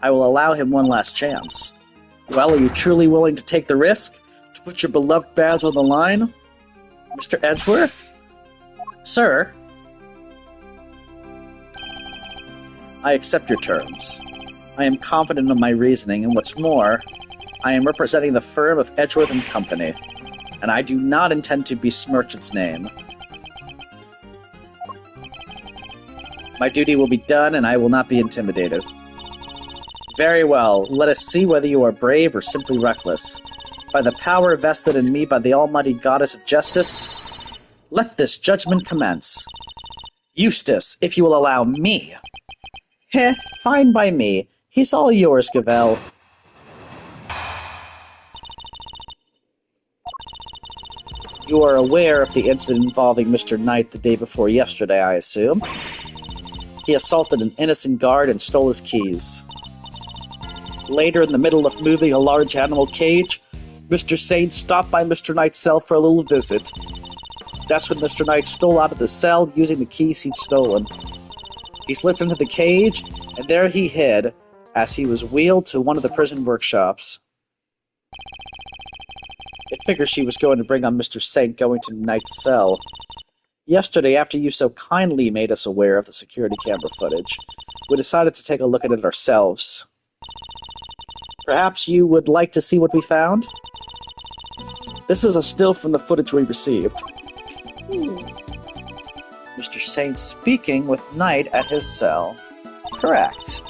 I will allow him one last chance. Well, are you truly willing to take the risk? To put your beloved badge on the line? Mr. Edgeworth? Sir? I accept your terms. I am confident of my reasoning, and what's more, I am representing the firm of Edgeworth and Company, and I do not intend to besmirch its name. My duty will be done, and I will not be intimidated. Very well, let us see whether you are brave or simply reckless. By the power vested in me by the almighty goddess of justice, let this judgment commence. Eustace, if you will allow me. Heh, fine by me. He's all yours, Gavel. You are aware of the incident involving Mr. Knight the day before yesterday, I assume? He assaulted an innocent guard and stole his keys. Later, in the middle of moving a large animal cage, Mr. Saint stopped by Mr. Knight's cell for a little visit. That's when Mr. Knight stole out of the cell using the keys he'd stolen. He slipped into the cage, and there he hid, as he was wheeled to one of the prison workshops. It figures she was going to bring on Mr. Saint going to Knight's cell. Yesterday, after you so kindly made us aware of the security camera footage, we decided to take a look at it ourselves. Perhaps you would like to see what we found? This is a still from the footage we received. Mr. Saint speaking with Knight at his cell. Correct.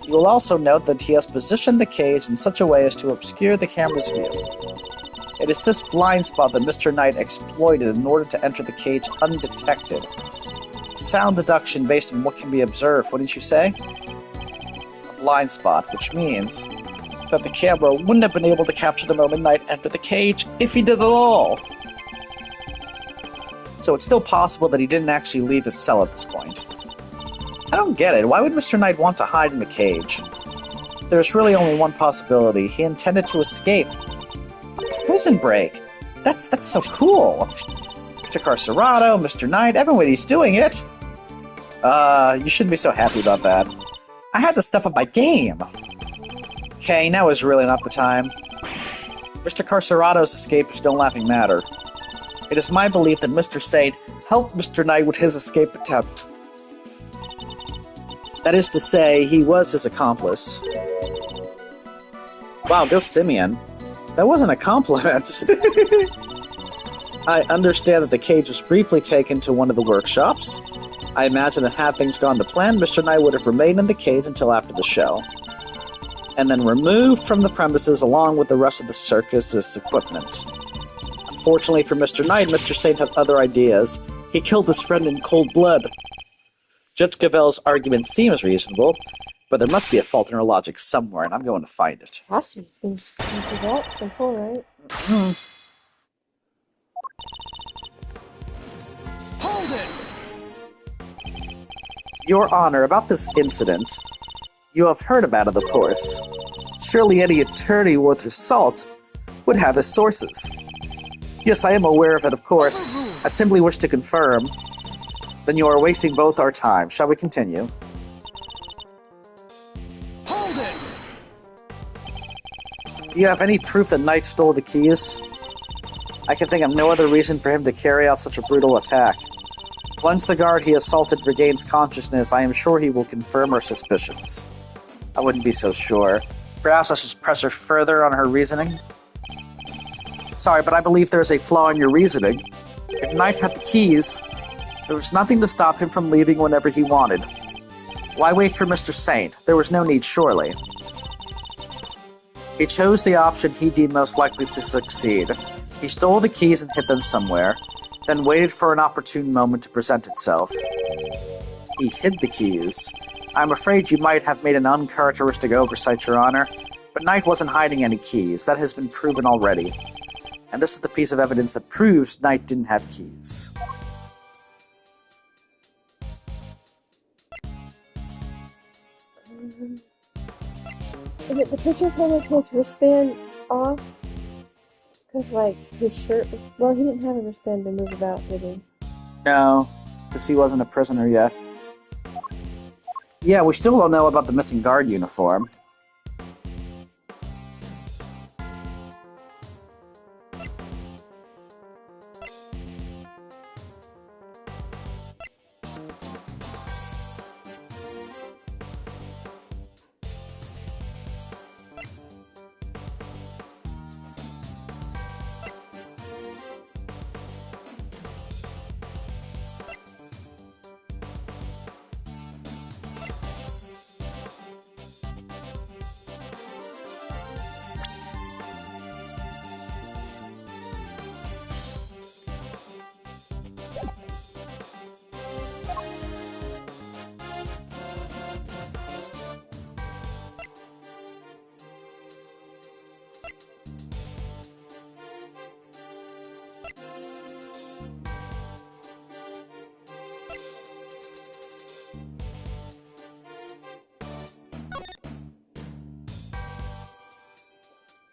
You will also note that he has positioned the cage in such a way as to obscure the camera's view. It is this blind spot that Mr. Knight exploited in order to enter the cage undetected. Sound deduction based on what can be observed, wouldn't you say? A blind spot, which means that the camera wouldn't have been able to capture the moment Knight entered the cage if he did at all. So it's still possible that he didn't actually leave his cell at this point. I don't get it. Why would Mr. Knight want to hide in the cage? There's really only one possibility. He intended to escape. Prison break! That's so cool! Mr. Carcerato, Mr. Knight, everybody's doing it! You shouldn't be so happy about that. I had to step up my game! Okay, now is really not the time. Mr. Carcerato's escape is no laughing matter. It is my belief that Mr. Saint helped Mr. Knight with his escape attempt. That is to say, he was his accomplice. Wow, go Simeon. That wasn't a compliment. I understand that the cage was briefly taken to one of the workshops. I imagine that had things gone to plan, Mr. Knight would have remained in the cage until after the show, and then removed from the premises along with the rest of the circus's equipment. Unfortunately for Mr. Knight, Mr. Saint had other ideas. He killed his friend in cold blood. Judge Gavel's argument seems reasonable, but there must be a fault in her logic somewhere, and I'm going to find it. Has to be. Things just seem to that simple, right? Hold it! Your Honor, about this incident, you have heard about it, of course. Surely any attorney worth his salt would have his sources. Yes, I am aware of it, of course. I simply wish to confirm. Then you are wasting both our time. Shall we continue? Hold it! Do you have any proof that Knight stole the keys? I can think of no other reason for him to carry out such a brutal attack. Once the guard he assaulted regains consciousness, I am sure he will confirm our suspicions. I wouldn't be so sure. Perhaps I should press her further on her reasoning? Sorry, but I believe there is a flaw in your reasoning. If Knight had the keys, there was nothing to stop him from leaving whenever he wanted. Why wait for Mr. Saint? There was no need, surely. He chose the option he deemed most likely to succeed. He stole the keys and hid them somewhere, then waited for an opportune moment to present itself. He hid the keys. I'm afraid you might have made an uncharacteristic oversight, Your Honor, but Knight wasn't hiding any keys. That has been proven already. And this is the piece of evidence that proves Knight didn't have keys. Is it the picture of him with his wristband off? Because, like, his shirt was... Well, he didn't have a wristband to move about, did he? No, because he wasn't a prisoner yet. Yeah, we still don't know about the missing guard uniform.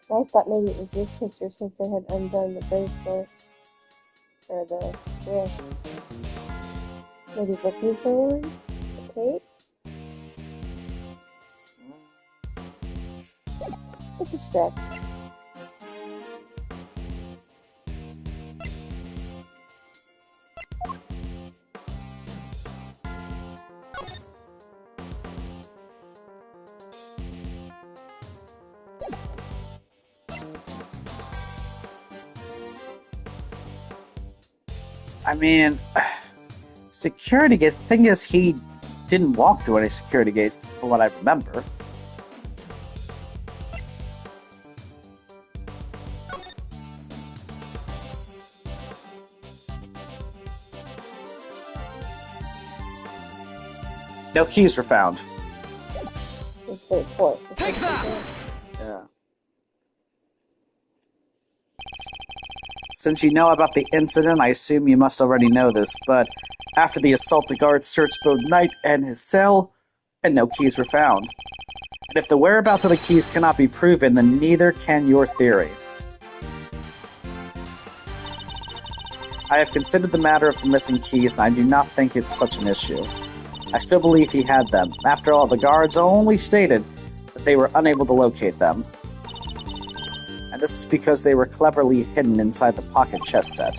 I thought maybe it was this picture since they had undone the bracelet. Or the wrist. Maybe looking for one? Okay. It's a stretch. I mean, security gates. The thing is, he didn't walk through any security gates, from what I remember. No keys were found. Take that! Yeah. Since you know about the incident, I assume you must already know this, but after the assault, the guards searched both Knight and his cell, and no keys were found. And if the whereabouts of the keys cannot be proven, then neither can your theory. I have considered the matter of the missing keys, and I do not think it's such an issue. I still believe he had them. After all, the guards only stated that they were unable to locate them. And this is because they were cleverly hidden inside the pocket chess set.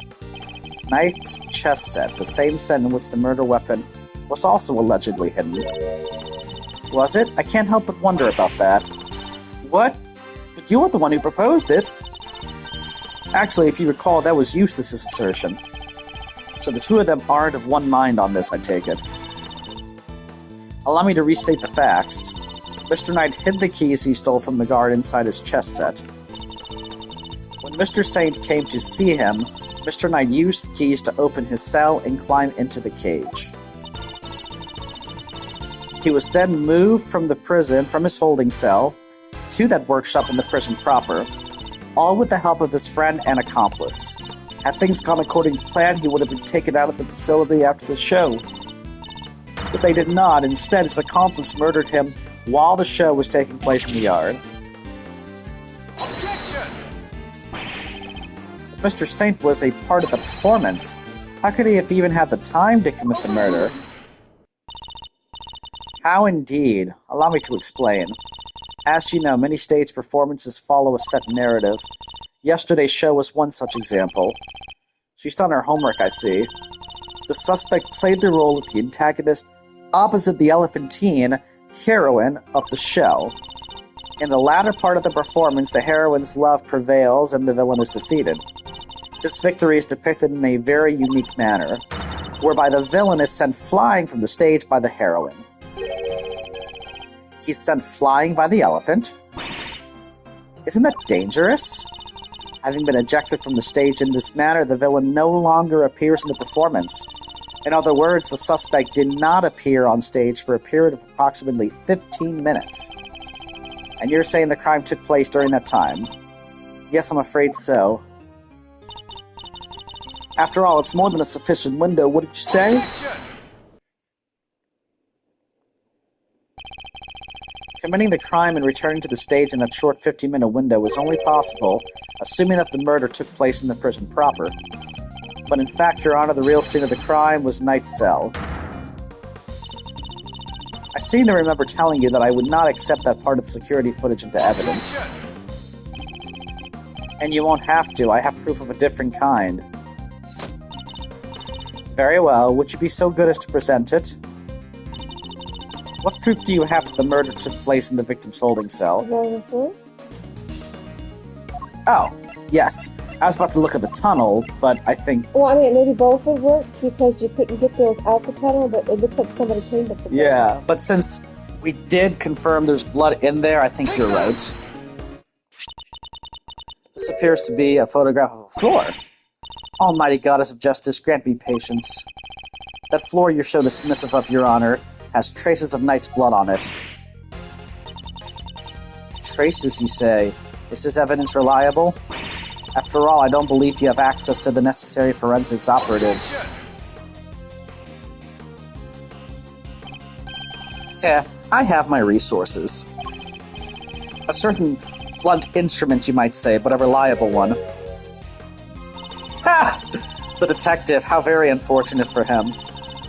Knight's chess set, the same set in which the murder weapon was also allegedly hidden. Was it? I can't help but wonder about that. What? But you were the one who proposed it. Actually, if you recall, that was Eustace's assertion. So the two of them aren't of one mind on this, I take it. Allow me to restate the facts. Mr. Knight hid the keys he stole from the guard inside his chess set. When Mr. Saint came to see him, Mr. Knight used the keys to open his cell and climb into the cage. He was then moved from the prison, from his holding cell, to that workshop in the prison proper, all with the help of his friend and accomplice. Had things gone according to plan, he would have been taken out of the facility after the show. But they did not. Instead, his accomplice murdered him while the show was taking place in the yard. Objection! If Mr. Saint was a part of the performance, how could he have even had the time to commit the murder? How indeed? Allow me to explain. As you know, many stage performances follow a set narrative. Yesterday's show was one such example. She's done her homework, I see. The suspect played the role of the antagonist opposite the elephantine heroine of the show. In the latter part of the performance, the heroine's love prevails and the villain is defeated. This victory is depicted in a very unique manner, whereby the villain is sent flying from the stage by the heroine. He's sent flying by the elephant. Isn't that dangerous? Having been ejected from the stage in this manner, the villain no longer appears in the performance. In other words, the suspect did not appear on stage for a period of approximately 15 minutes. And you're saying the crime took place during that time? Yes, I'm afraid so. After all, it's more than a sufficient window, wouldn't you say? Committing the crime and returning to the stage in that short 15-minute window is only possible, assuming that the murder took place in the prison proper. But in fact, Your Honor, the real scene of the crime was Knight's cell. I seem to remember telling you that I would not accept that part of the security footage into evidence. And you won't have to, I have proof of a different kind. Very well, would you be so good as to present it? What proof do you have that the murder took place in the victim's holding cell? Oh, yes. I was about to look at the tunnel, but I think... Well, I mean, maybe both would work, because you couldn't get there without the tunnel, but it looks like somebody cleaned up the tunnel. Yeah, but since we did confirm there's blood in there, I think you're right. This appears to be a photograph of a floor. Almighty Goddess of Justice, grant me patience. That floor you're so dismissive of, Your Honor, has traces of Knight's blood on it. Traces, you say? Is this evidence reliable? After all, I don't believe you have access to the necessary forensics operatives. Yeah, I have my resources. A certain blunt instrument, you might say, but a reliable one. Ha! The detective, how very unfortunate for him.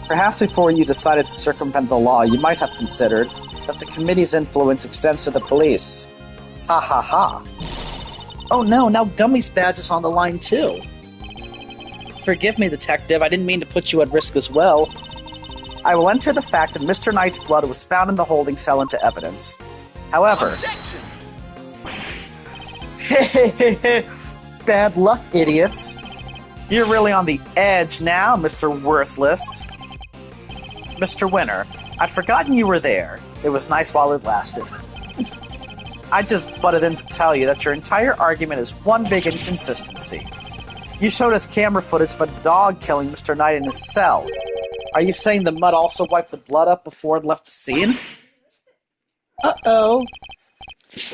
Perhaps before you decided to circumvent the law, you might have considered that the committee's influence extends to the police. Ha ha ha. Oh no, now Gummy's badge is on the line too. Forgive me, detective, I didn't mean to put you at risk as well. I will enter the fact that Mr. Knight's blood was found in the holding cell into evidence. However... Bad luck, idiots. You're really on the edge now, Mr. Worthless. Mr. Winner, I'd forgotten you were there. It was nice while it lasted. I just butted in to tell you that your entire argument is one big inconsistency. You showed us camera footage of a dog killing Mr. Knight in his cell. Are you saying the mud also wiped the blood up before it left the scene? Uh-oh.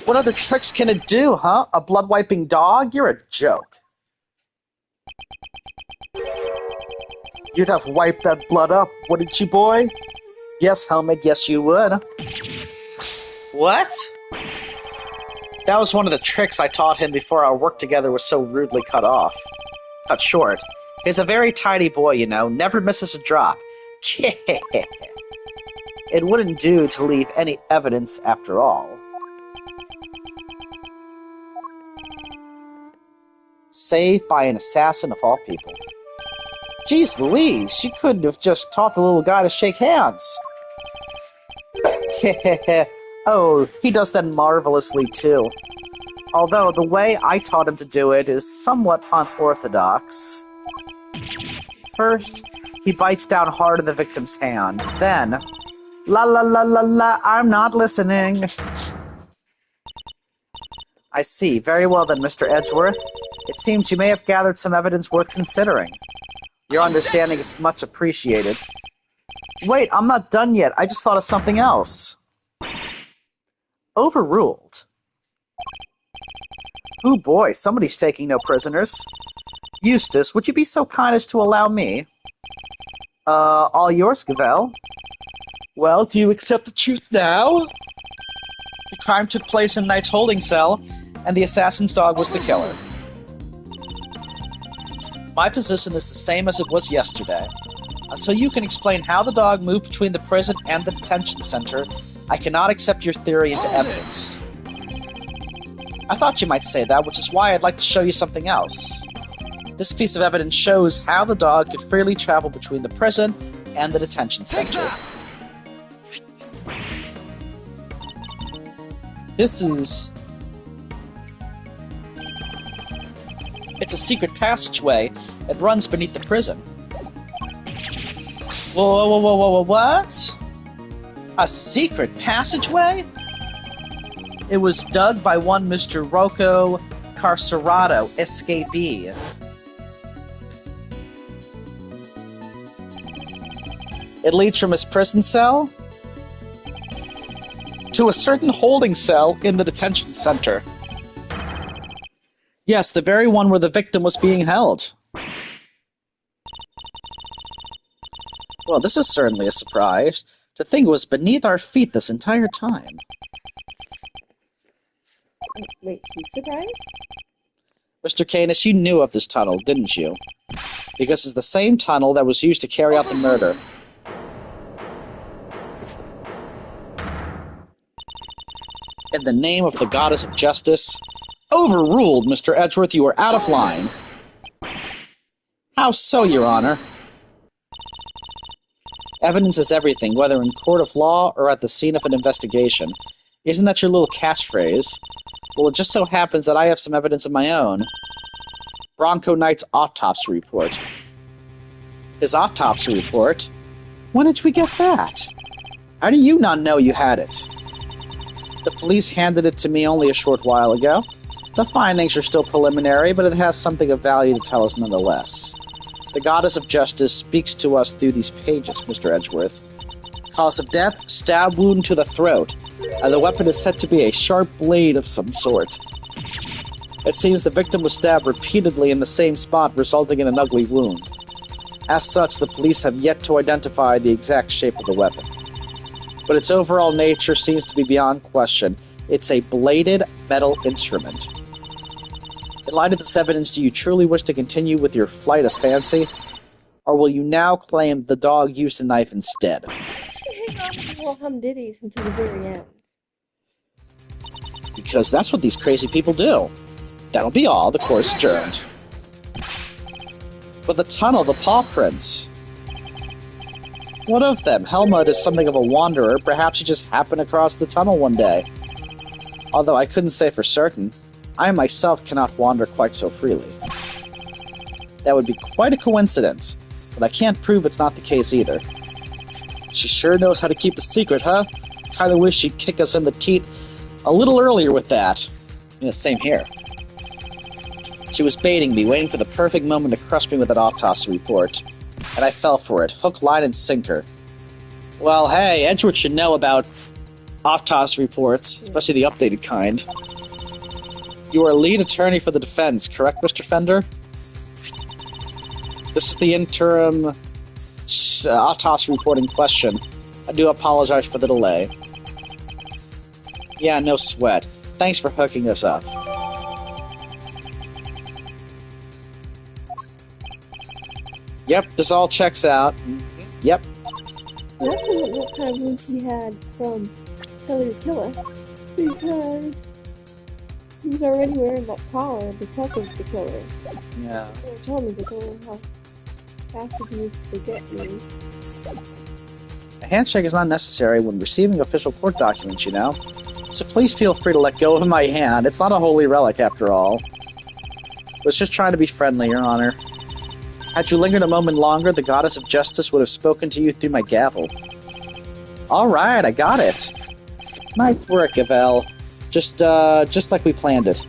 What other tricks can it do, huh? A blood-wiping dog? You're a joke. You'd have wiped that blood up, wouldn't you, boy? Yes, Helmet, yes you would. What? That was one of the tricks I taught him before our work together was so rudely cut off. Cut short. He's a very tidy boy, you know, never misses a drop. It wouldn't do to leave any evidence after all. Saved by an assassin of all people. Jeez Louise, she couldn't have just taught the little guy to shake hands. Oh, he does that marvelously too. Although the way I taught him to do it is somewhat unorthodox. First, he bites down hard on the victim's hand. Then, la la la la la, I'm not listening. I see. Very well then, Mr. Edgeworth. It seems you may have gathered some evidence worth considering. Your understanding is much appreciated. Wait, I'm not done yet. I just thought of something else. Overruled. Ooh boy, somebody's taking no prisoners. Eustace, would you be so kind as to allow me? All yours, Gavel. Well, do you accept the truth now? The crime took place in Knight's holding cell, and the assassin's dog was the killer. My position is the same as it was yesterday. Until you can explain how the dog moved between the prison and the detention center, I cannot accept your theory into evidence. I thought you might say that, which is why I'd like to show you something else. This piece of evidence shows how the dog could freely travel between the prison and the detention center. It's a secret passageway that runs beneath the prison. Whoa, what? A secret passageway? It was dug by one Mr. Rocco Carcerado, escapee. It leads from his prison cell to a certain holding cell in the detention center. Yes, the very one where the victim was being held. Well, this is certainly a surprise. The thing was beneath our feet this entire time. Wait, he's surprised? Mr. Canis, you knew of this tunnel, didn't you? Because it's the same tunnel that was used to carry out the murder. In the name of the goddess of justice, overruled, Mr. Edgeworth, you are out of line. How so, Your Honor? Evidence is everything, whether in court of law or at the scene of an investigation. Isn't that your little catchphrase? Well, it just so happens that I have some evidence of my own. Bronco Knight's autopsy report. His autopsy report? When did we get that? How do you not know you had it? The police handed it to me only a short while ago. The findings are still preliminary, but it has something of value to tell us nonetheless. The goddess of justice speaks to us through these pages, Mr. Edgeworth. Cause of death, stab wound to the throat, and the weapon is said to be a sharp blade of some sort. It seems the victim was stabbed repeatedly in the same spot, resulting in an ugly wound. As such, the police have yet to identify the exact shape of the weapon. But its overall nature seems to be beyond question. It's a bladed metal instrument. In light of this evidence, do you truly wish to continue with your flight of fancy? Or will you now claim the dog used a knife instead? She hang on to his little humditties until the very end. Because that's what these crazy people do. That'll be all. The court's adjourned. But the tunnel, the paw prints. What of them? Helmut is something of a wanderer. Perhaps he just happened across the tunnel one day. Although I couldn't say for certain. I myself cannot wander quite so freely. That would be quite a coincidence, but I can't prove it's not the case either. She sure knows how to keep a secret, huh? Kinda wish she'd kick us in the teeth a little earlier with that. Yeah, same here. She was baiting me, waiting for the perfect moment to crush me with that autopsy report. And I fell for it, hook, line, and sinker. Well, hey, Edgeworth should know about autopsy reports, especially the updated kind. You are lead attorney for the defense, correct, Mr. Fender? This is the interim autopsy report in question. I do apologize for the delay. Yeah, no sweat. Thanks for hooking us up. Yep, this all checks out. Yep. I also wonder what kind of wounds he had from Kelly the Killer, because he was already wearing that collar because of the killer. Yeah. They were telling me the killer how fast he used to forget me. A handshake is not necessary when receiving official court documents, you know. So please feel free to let go of my hand. It's not a holy relic, after all. Was just trying to be friendly, Your Honor. Had you lingered a moment longer, the goddess of justice would have spoken to you through my gavel. Alright, I got it. Nice work, Gavel. Just like we planned it.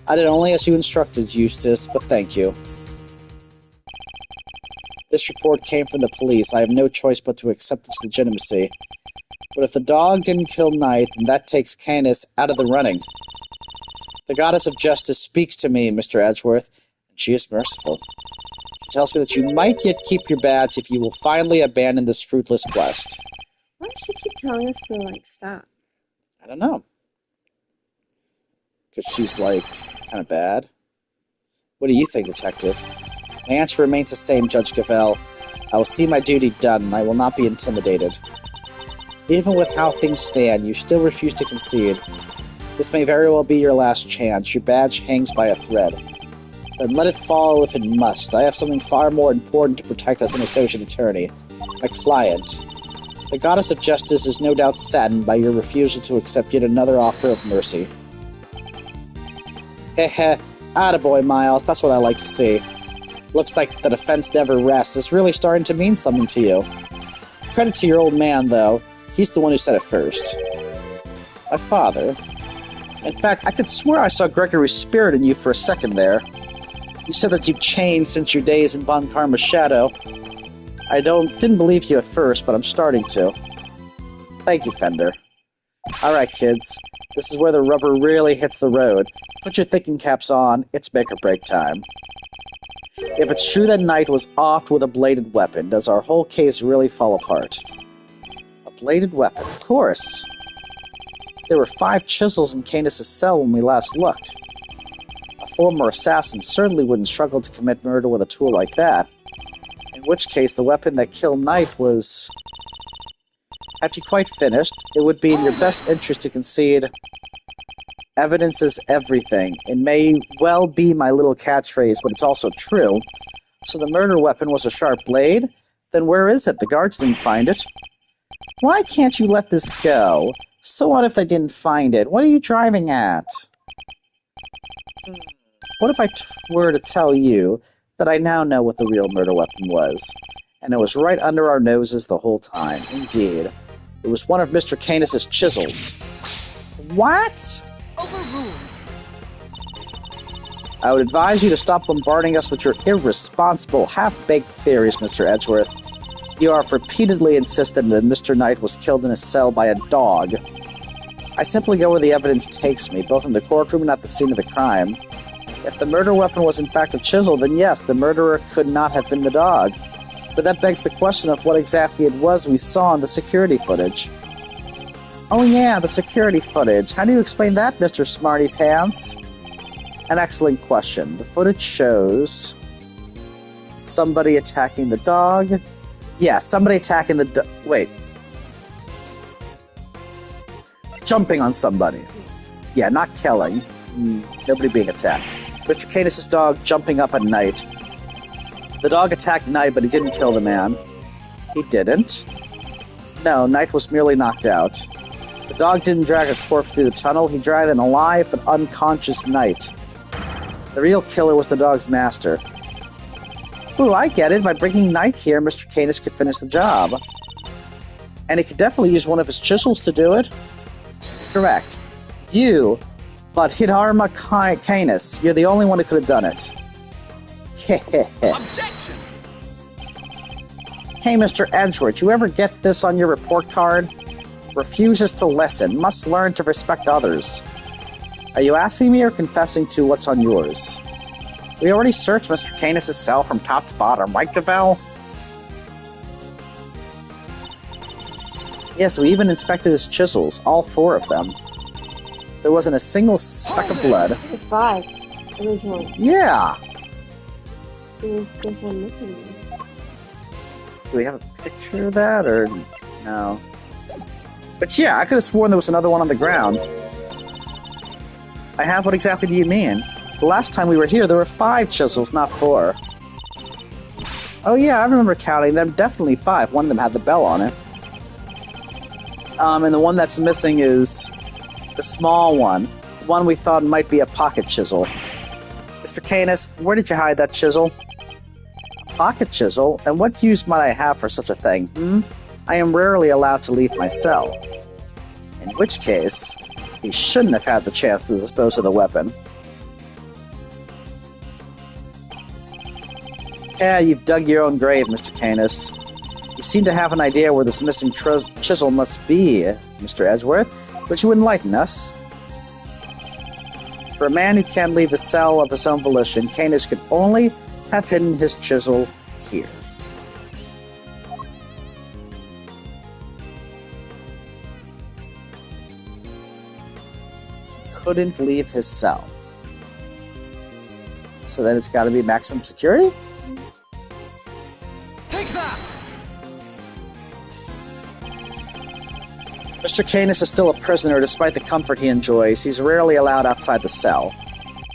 I did only as you instructed, Eustace, but thank you. This report came from the police. I have no choice but to accept its legitimacy. But if the dog didn't kill Knight, then that takes Canis out of the running. The goddess of justice speaks to me, Mr. Edgeworth, and she is merciful. She tells me that you might yet keep your badge if you will finally abandon this fruitless quest. Why does she keep telling us to, stop? I don't know. Because she's, kind of bad. What do you think, Detective? My answer remains the same, Judge Gavel. I will see my duty done, and I will not be intimidated. Even with how things stand, you still refuse to concede. This may very well be your last chance. Your badge hangs by a thread. Then let it fall if it must. I have something far more important to protect as an associate attorney. My client. The goddess of justice is no doubt saddened by your refusal to accept yet another offer of mercy. Heh attaboy, Miles. That's what I like to see. Looks like the defense never rests. It's really starting to mean something to you. Credit to your old man, though. He's the one who said it first. My father? In fact, I could swear I saw Gregory's spirit in you for a second there. You said that you've changed since your days in Von Karma's shadow. I didn't believe you at first, but I'm starting to. Thank you, Fender. Alright, kids. This is where the rubber really hits the road. Put your thinking caps on. It's make or break time. If it's true that Knight was offed with a bladed weapon, does our whole case really fall apart? A bladed weapon, of course. There were 5 chisels in Canis' cell when we last looked. A former assassin certainly wouldn't struggle to commit murder with a tool like that. In which case, the weapon that killed Knight was... Have you quite finished? It would be in your best interest to concede... Evidence is everything. It may well be my little catchphrase, but it's also true. So the murder weapon was a sharp blade? Then where is it? The guards didn't find it. Why can't you let this go? So what if they didn't find it? What are you driving at? What if I were to tell you that I now know what the real murder weapon was? And it was right under our noses the whole time. Indeed. It was one of Mr. Canis' chisels. What? Overruled. I would advise you to stop bombarding us with your irresponsible, half-baked theories, Mr. Edgeworth. You have repeatedly insisted that Mr. Knight was killed in his cell by a dog. I simply go where the evidence takes me, both in the courtroom and at the scene of the crime. If the murder weapon was in fact a chisel, then yes, the murderer could not have been the dog. But that begs the question of what exactly it was we saw in the security footage. Oh yeah, the security footage. How do you explain that, Mr. Smarty Pants? An excellent question. The footage shows... somebody attacking the dog. Yeah, somebody attacking the dog. Wait. Jumping on somebody. Yeah, not killing. Nobody being attacked. Mr. Canis' dog jumping up at Knight. The dog attacked Knight, but he didn't kill the man. He didn't. No, Knight was merely knocked out. The dog didn't drag a corpse through the tunnel, he dragged an alive but unconscious Knight. The real killer was the dog's master. Ooh, I get it. By bringing Knight here, Mr. Canis could finish the job. And he could definitely use one of his chisels to do it. Correct. You, but Hidharma Canis, you're the only one who could have done it. Objection! Hey, Mr. Edgeworth, you ever get this on your report card? Refuses to listen, must learn to respect others. Are you asking me or confessing to what's on yours? We already searched Mr. Canis' cell from top to bottom, right, Gavel? Yes, we even inspected his chisels, all 4 of them. There wasn't a single speck of blood. It's 5. Originally. Yeah! There's one missing. Do we have a picture of that, or no? But yeah, I could have sworn there was another one on the ground. I have. What exactly do you mean? The last time we were here, there were 5 chisels, not 4. Oh yeah, I remember counting them. Definitely 5. One of them had the bell on it. And the one that's missing is the small one. The one we thought might be a pocket chisel. Mr. Canis, where did you hide that chisel? A pocket chisel? And what use might I have for such a thing, I am rarely allowed to leave my cell. In which case, he shouldn't have had the chance to dispose of the weapon. Yeah, you've dug your own grave, Mr. Canis. You seem to have an idea where this missing chisel must be, Mr. Edgeworth, but you enlighten us. For a man who can't leave a cell of his own volition, Canis could only have hidden his chisel here. He couldn't leave his cell. So then it's got to be maximum security? Take that! Mr. Canis is still a prisoner despite the comfort he enjoys. He's rarely allowed outside the cell.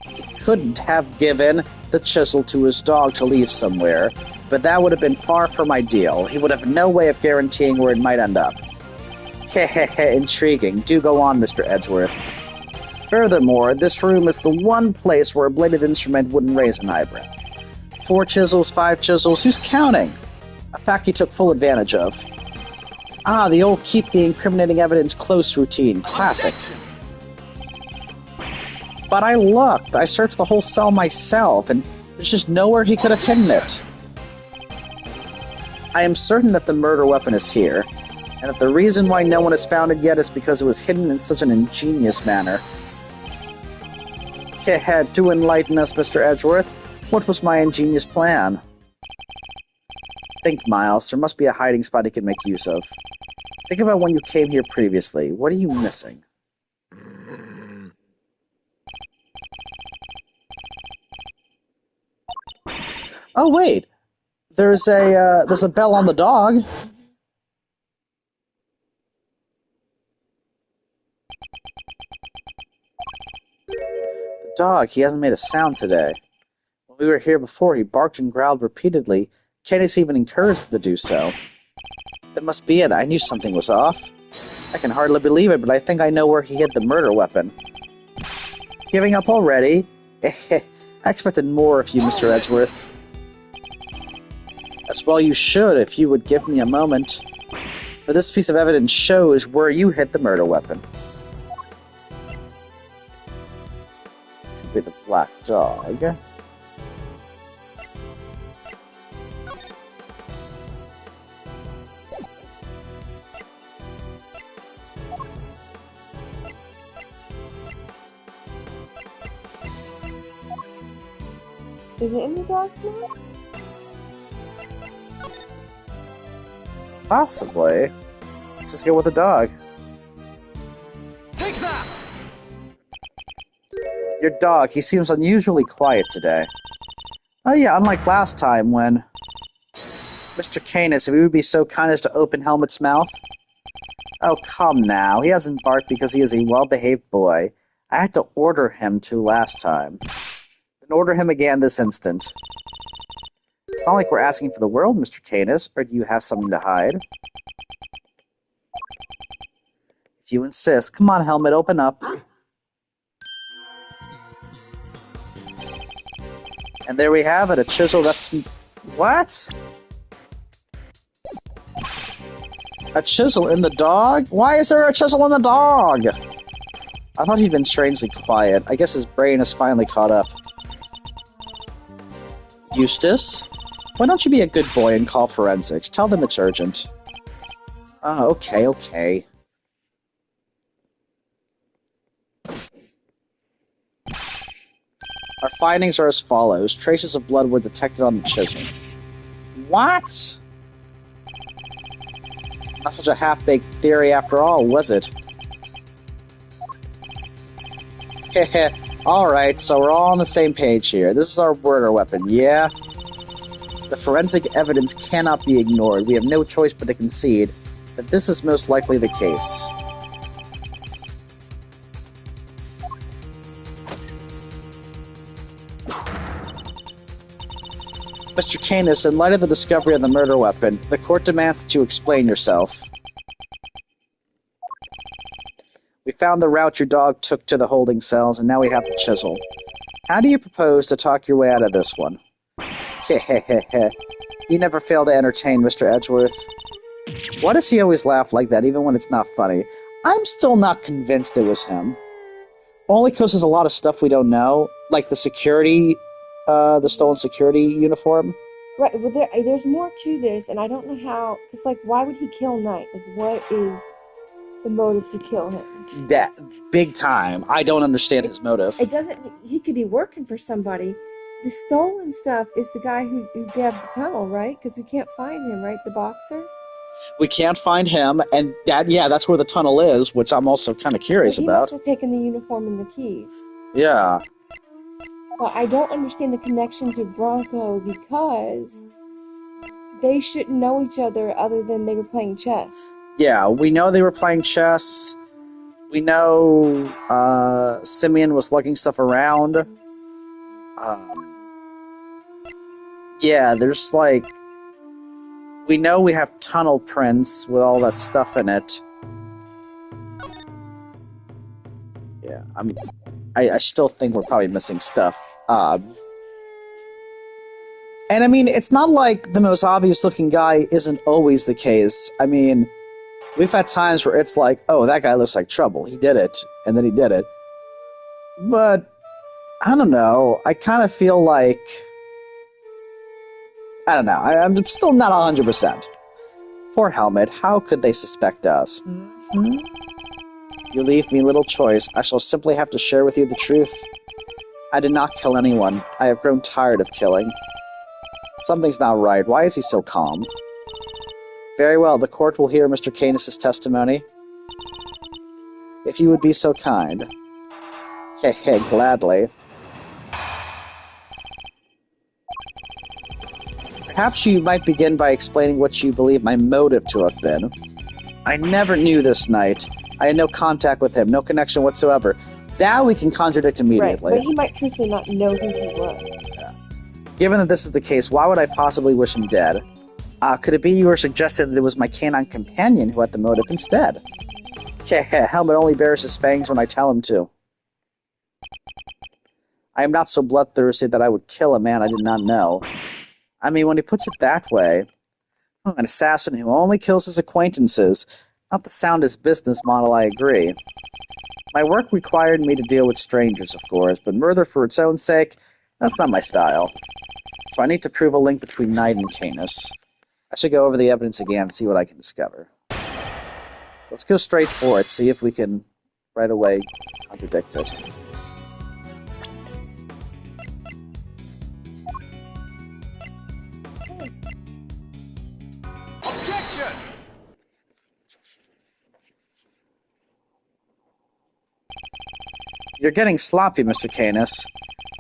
He couldn't have given the chisel to his dog to leave somewhere, but that would have been far from ideal. He would have no way of guaranteeing where it might end up. Hehehe, intriguing. Do go on, Mr. Edgeworth. Furthermore, this room is the one place where a bladed instrument wouldn't raise an eyebrow. 4 chisels, 5 chisels, who's counting? A fact he took full advantage of. Ah, the old keep the incriminating evidence close routine. Classic. But I looked. I searched the whole cell myself, and there's just nowhere he could have hidden it. I am certain that the murder weapon is here, and that the reason why no one has found it yet is because it was hidden in such an ingenious manner. Do enlighten us, Mr. Edgeworth. What was my ingenious plan? Think, Miles. There must be a hiding spot he could make use of. Think about when you came here previously. What are you missing? Oh, wait. There's a bell on the dog. The dog, he hasn't made a sound today. When we were here before, he barked and growled repeatedly. Candace even encouraged him to do so. That must be it. I knew something was off. I can hardly believe it, but I think I know where he hid the murder weapon. Giving up already? I expected more of you, Mr. Edgeworth. As well you should, if you would give me a moment. For this piece of evidence shows where you hid the murder weapon. This would be the black dog. Is it in the dog's mouth? Possibly. Let's just go with the dog. Take that! Your dog, he seems unusually quiet today. Oh yeah, unlike last time when... Mr. Canis, if you would be so kind as to open Helmet's mouth? Oh, come now. He hasn't barked because he is a well-behaved boy. I had to order him to last time. Then order him again this instant. It's not like we're asking for the world, Mr. Canis, or do you have something to hide? If you insist. Come on, Helmet, open up. And there we have it, a chisel that's... What? A chisel in the dog? Why is there a chisel in the dog? I thought he'd been strangely quiet. I guess his brain has finally caught up. Eustace? Why don't you be a good boy and call forensics? Tell them it's urgent. Oh, okay. Our findings are as follows. Traces of blood were detected on the chisel. What? Not such a half-baked theory after all, was it? Heh. Alright, so we're all on the same page here. This is our murder weapon, yeah? The forensic evidence cannot be ignored. We have no choice but to concede that this is most likely the case. Mr. Canis, in light of the discovery of the murder weapon, the court demands that you explain yourself. We found the route your dog took to the holding cells, and now we have the chisel. How do you propose to talk your way out of this one? Hehehehe. You never fail to entertain, Mr. Edgeworth. Why does he always laugh like that, even when it's not funny? I'm still not convinced it was him. Only because there's a lot of stuff we don't know, like the security, the stolen security uniform. Right, well, there's more to this, and I don't know how, because, like, why would he kill Knight? Like, what is the motive to kill him? That, big time. I don't understand his motive. It doesn't, he could be working for somebody. The stolen stuff is the guy who grabbed the tunnel, right? Because we can't find him, right? The boxer? We can't find him, and that's where the tunnel is, which I'm also kind of curious So he about. must have taken the uniform and the keys. Yeah. But I don't understand the connection to Bronco because they shouldn't know each other than they were playing chess. Yeah, we know they were playing chess. We know Simeon was lugging stuff around. Yeah, there's like... We know we have tunnel prints with all that stuff in it. Yeah, I still think we're probably missing stuff. And I mean, it's not like the most obvious looking guy isn't always the case. I mean, We've had times where it's like, oh, that guy looks like trouble. He did it, and then he did it. But, I don't know. I kind of feel like... I don't know. I'm still not 100%. Poor Helmet. How could they suspect us? Mm-hmm. You leave me little choice. I shall simply have to share with you the truth. I did not kill anyone. I have grown tired of killing. Something's not right. Why is he so calm? Very well, the court will hear Mr. Canis' testimony. If you would be so kind. Heh, gladly. Perhaps you might begin by explaining what you believe my motive to have been. I never knew this knight. I had no contact with him, no connection whatsoever. That we can contradict immediately. Right, but he might truthfully not know who he was. Given that this is the case, why would I possibly wish him dead? Could it be you were suggesting that it was my canine companion who had the motive instead? Helmet only bears his fangs when I tell him to. I am not so bloodthirsty that I would kill a man I did not know. I mean, when he puts it that way, an assassin who only kills his acquaintances, not the soundest business model, I agree. My work required me to deal with strangers, of course, but murder for its own sake, that's not my style. So I need to prove a link between Knight and Canis. I should go over the evidence again and see what I can discover. Let's go straight for it, see if we can right away contradict it. Objection! You're getting sloppy, Mr. Canis.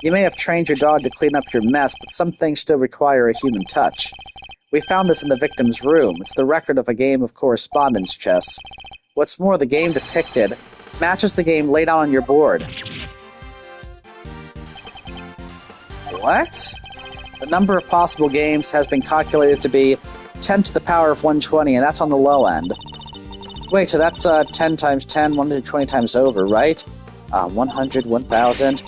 You may have trained your dog to clean up your mess, but some things still require a human touch. We found this in the victim's room. It's the record of a game of correspondence chess. What's more, the game depicted matches the game laid out on your board. What? The number of possible games has been calculated to be 10 to the power of 120, and that's on the low end. Wait, so that's 10 times 10, 120 times over, right? 100, 1,000...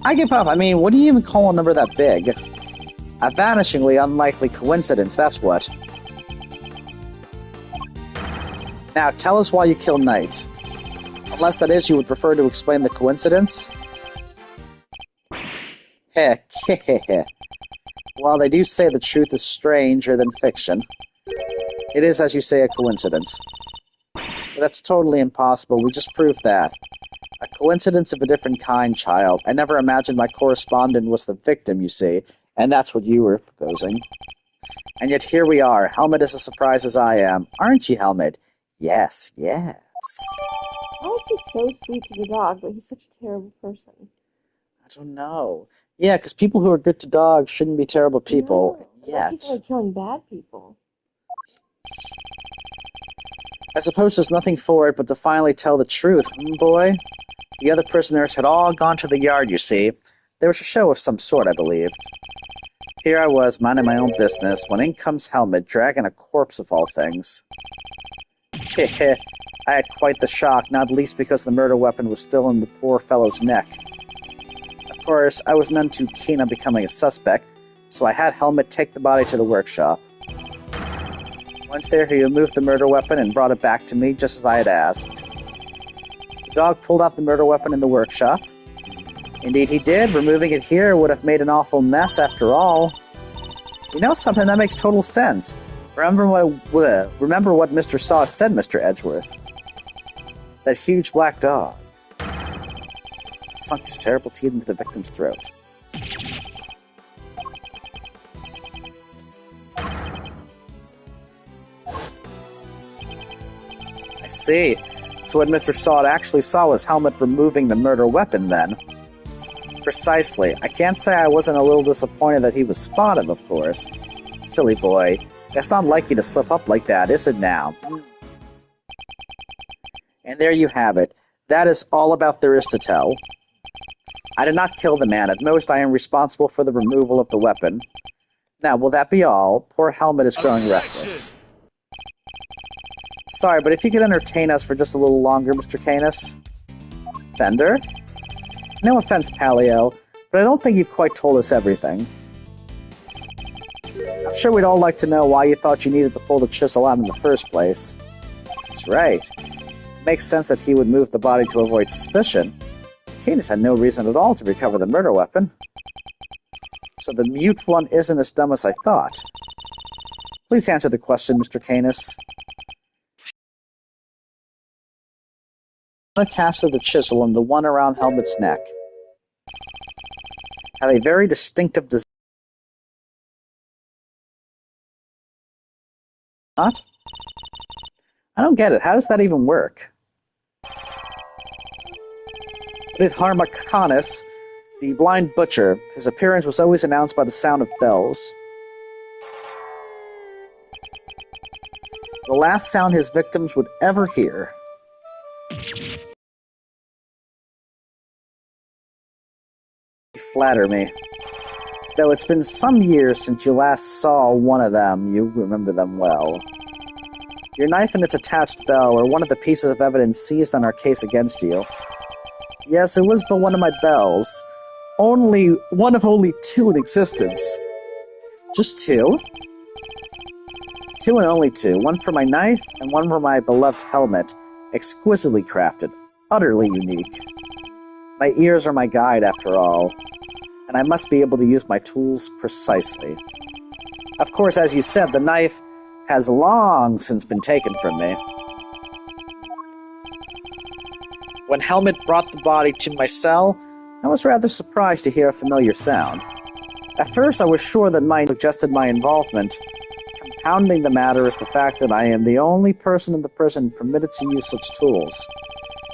I give up. I mean, what do you even call a number that big? A vanishingly unlikely coincidence, that's what. Now, tell us why you killed Knight. Unless that is, you would prefer to explain the coincidence? Heck, While they do say the truth is stranger than fiction, it is, as you say, a coincidence. But that's totally impossible. We just proved that. A coincidence of a different kind, child. I never imagined my correspondent was the victim, you see, and that's what you were proposing. And yet here we are. Helmet is as surprised as I am. Aren't you, Helmet? Yes. How is he so sweet to the dog, but he's such a terrible person? I don't know. Yeah, because people who are good to dogs shouldn't be terrible people. No, unless he's only killing bad people. I suppose there's nothing for it but to finally tell the truth, boy? The other prisoners had all gone to the yard, you see. There was a show of some sort, I believed. Here I was, minding my own business, when in comes Helmet, dragging a corpse of all things. I had quite the shock, not least because the murder weapon was still in the poor fellow's neck. Of course, I was none too keen on becoming a suspect, so I had Helmet take the body to the workshop. Once there, he removed the murder weapon and brought it back to me, just as I had asked. The dog pulled out the murder weapon in the workshop. Indeed he did. Removing it here would have made an awful mess after all. You know something? That makes total sense. Remember what Mr. Sod said, Mr. Edgeworth. That huge black dog sunk his terrible teeth into the victim's throat. I see. So what Mr. Sod actually saw was Helmet removing the murder weapon, then. Precisely. I can't say I wasn't a little disappointed that he was spotted, of course. Silly boy. It's not like you to slip up like that, is it now? And there you have it. That is all about there is to tell. I did not kill the man. At most, I am responsible for the removal of the weapon. Now, will that be all? Poor Helmet is growing restless. Sorry, but if you could entertain us for just a little longer, Mr. Canis? Fender? No offense, Paleo, but I don't think you've quite told us everything. I'm sure we'd all like to know why you thought you needed to pull the chisel out in the first place. That's right. It makes sense that he would move the body to avoid suspicion. Canis had no reason at all to recover the murder weapon. So the mute one isn't as dumb as I thought. Please answer the question, Mr. Canis. One attached to the chisel and the one around Helmut's neck have a very distinctive design. Not? I don't get it. How does that even work? With Harmacanis, the blind butcher, his appearance was always announced by the sound of bells. The last sound his victims would ever hear. You flatter me. Though it's been some years since you last saw one of them, you remember them well. Your knife and its attached bell are one of the pieces of evidence seized on our case against you. Yes, it was but one of my bells. One of only two in existence. Just two? Two and only two. One for my knife, and one for my beloved helmet. Exquisitely crafted. Utterly unique. My ears are my guide, after all. And I must be able to use my tools precisely. Of course, as you said, the knife has long since been taken from me. When Helmut brought the body to my cell, I was rather surprised to hear a familiar sound. At first, I was sure that mine suggested my involvement. Compounding the matter is the fact that I am the only person in the prison permitted to use such tools.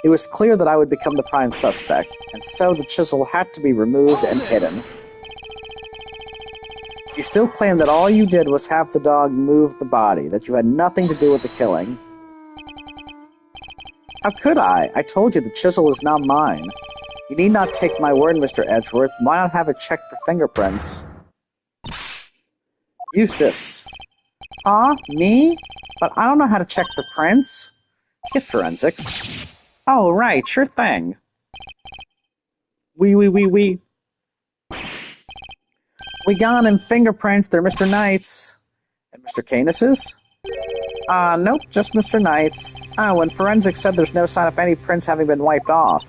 It was clear that I would become the prime suspect, and so the chisel had to be removed and hidden. You still claim that all you did was have the dog move the body, that you had nothing to do with the killing. How could I? I told you the chisel is not mine. You need not take my word, Mr. Edgeworth. Why not have it checked for fingerprints? Eustace. Huh? Me? But I don't know how to check for prints. Get forensics. Oh, right, sure thing. We got in fingerprints. They're Mr. Knight's. And Mr. Canis's? Nope, just Mr. Knight's. When forensics said there's no sign of any prints having been wiped off.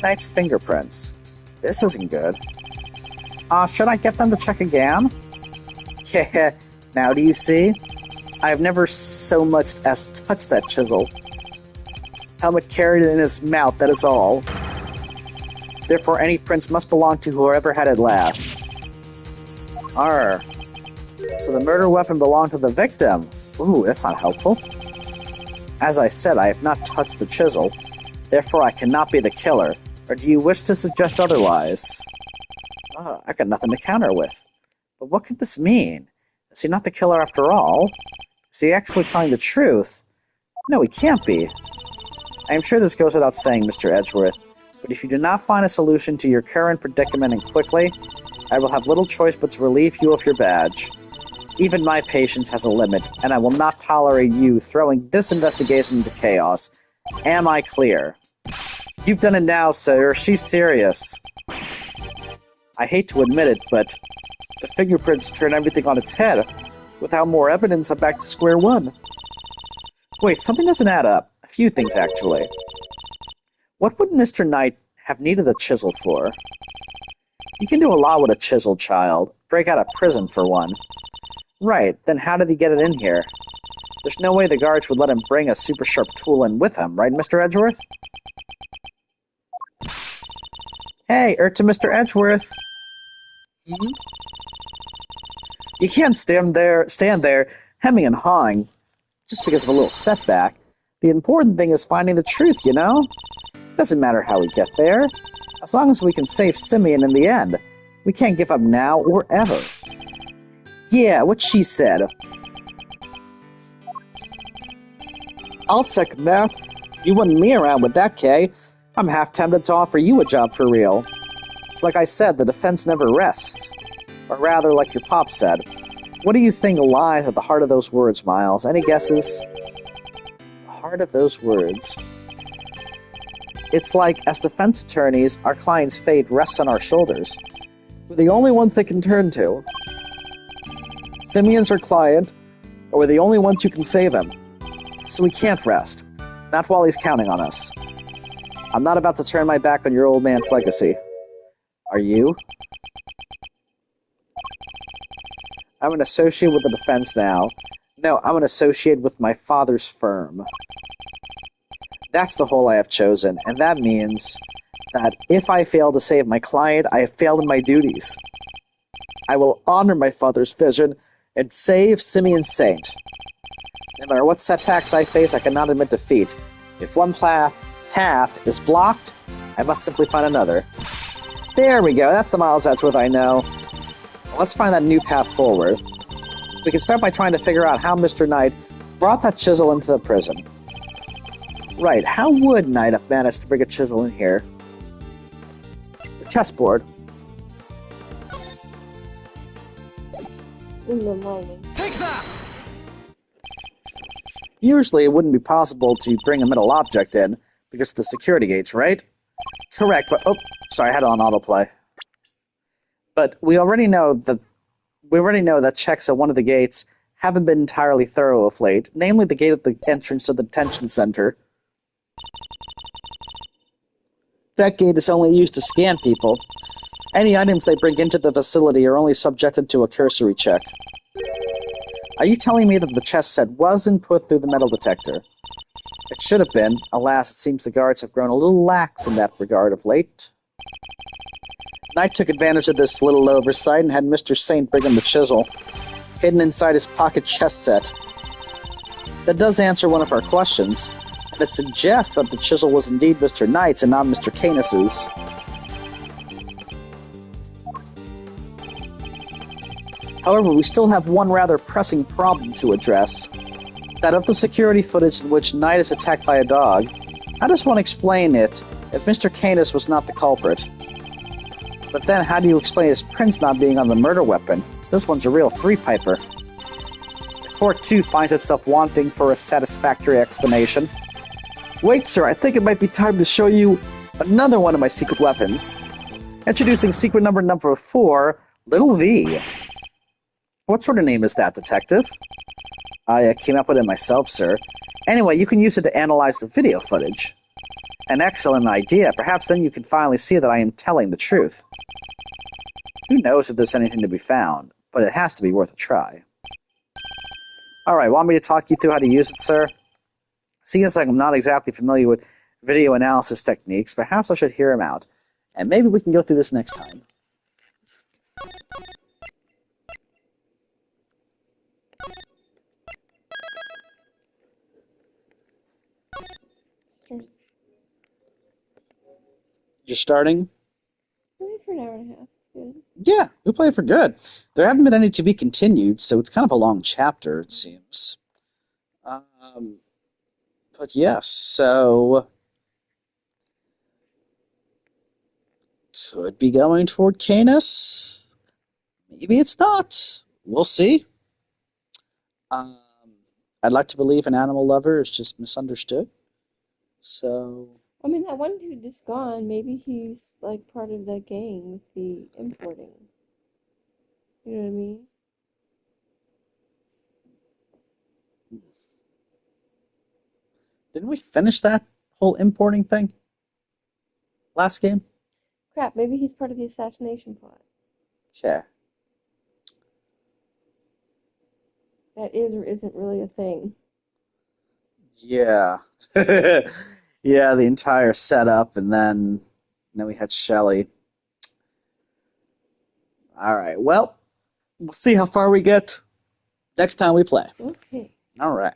Knight's fingerprints. This isn't good. Should I get them to check again? Yeah, now do you see? I have never so much as touched that chisel. Helmut carried it in his mouth, that is all. Therefore, any prints must belong to whoever had it last. Arr. So the murder weapon belonged to the victim. Ooh, that's not helpful. As I said, I have not touched the chisel. Therefore, I cannot be the killer. Or do you wish to suggest otherwise? I got nothing to counter with. But what could this mean? Is he not the killer after all? Is he actually telling the truth? No, he can't be. I am sure this goes without saying, Mr. Edgeworth, but if you do not find a solution to your current predicament and quickly, I will have little choice but to relieve you of your badge. Even my patience has a limit, and I will not tolerate you throwing this investigation into chaos. Am I clear? You've done it now, sir. She's serious. I hate to admit it, but the fingerprints turn everything on its head. Without more evidence, I'm back to square one. Wait, something doesn't add up. A few things, actually. What would Mr. Knight have needed a chisel for? You can do a lot with a chisel, child. Break out of prison, for one. Right, then how did he get it in here? There's no way the guards would let him bring a super sharp tool in with him, right, Mr. Edgeworth? Hey, to Mr. Edgeworth. You can't stand there, hemming and hawing, just because of a little setback. The important thing is finding the truth, you know? Doesn't matter how we get there. As long as we can save Simeon in the end. We can't give up now or ever. Yeah, what she said. I'll second that. You wanted me around with that, Kay. I'm half tempted to offer you a job for real. It's like I said, the defense never rests. Or rather, like your pop said. What do you think lies at the heart of those words, Miles? Any guesses? The heart of those words. It's like, as defense attorneys, our client's fate rests on our shoulders. We're the only ones they can turn to. Simeon's our client, but we're the only ones who can save him. So we can't rest. Not while he's counting on us. I'm not about to turn my back on your old man's legacy. Are you? I'm an associate with the defense now. No, I'm an associate with my father's firm. That's the hole I have chosen, and that means that if I fail to save my client, I have failed in my duties. I will honor my father's vision and save Simeon Saint. No matter what setbacks I face, I cannot admit defeat. If one path is blocked, I must simply find another. There we go, that's the Miles Edgeworth I know. Well, let's find that new path forward. We can start by trying to figure out how Mr. Knight brought that chisel into the prison. Right, how would Knight have managed to bring a chisel in here? The chessboard. In the mining. Take that! Usually it wouldn't be possible to bring a metal object in because of the security gates, right? Correct, but oh, sorry, I had it on autoplay. But we already know that checks at one of the gates haven't been entirely thorough of late, namely the gate at the entrance to the detention center. That gate is only used to scan people. Any items they bring into the facility are only subjected to a cursory check. Are you telling me that the chess set wasn't put through the metal detector? It should have been. Alas, it seems the guards have grown a little lax in that regard of late. Knight took advantage of this little oversight and had Mr. Saint bring him the chisel, hidden inside his pocket chess set. That does answer one of our questions, and it suggests that the chisel was indeed Mr. Knight's and not Mr. Canis's. However, we still have one rather pressing problem to address. That of the security footage in which Knight is attacked by a dog. How does one explain it if Mr. Canis was not the culprit? But then how do you explain his prints not being on the murder weapon? This one's a real three-piper. The court, too, finds itself wanting for a satisfactory explanation. Wait, sir, I think it might be time to show you another one of my secret weapons. Introducing secret number 4, Little V. What sort of name is that, detective? I came up with it myself, sir. Anyway, you can use it to analyze the video footage. An excellent idea. Perhaps then you can finally see that I am telling the truth. Who knows if there's anything to be found, but it has to be worth a try. Alright, want me to talk you through how to use it, sir? Seeing as I'm not exactly familiar with video analysis techniques, perhaps I should hear him out. And maybe we can go through this next time. You're starting? Only for an hour and a half. It's good. Yeah, we play for good. There haven't been any to be continued, so it's kind of a long chapter, it seems. But yes, so... Could be going toward Canis. Maybe it's not. We'll see. I'd like to believe an animal lover is just misunderstood. So... I mean, that one dude is gone. Maybe he's, like, part of the gang with the importing. You know what I mean? Didn't we finish that whole importing thing? Last game? Crap, maybe he's part of the assassination plot. Yeah. That is or isn't really a thing. Yeah. Yeah, the entire setup, and then we had Shelley. Alright, well, we'll see how far we get next time we play. Okay. Alright.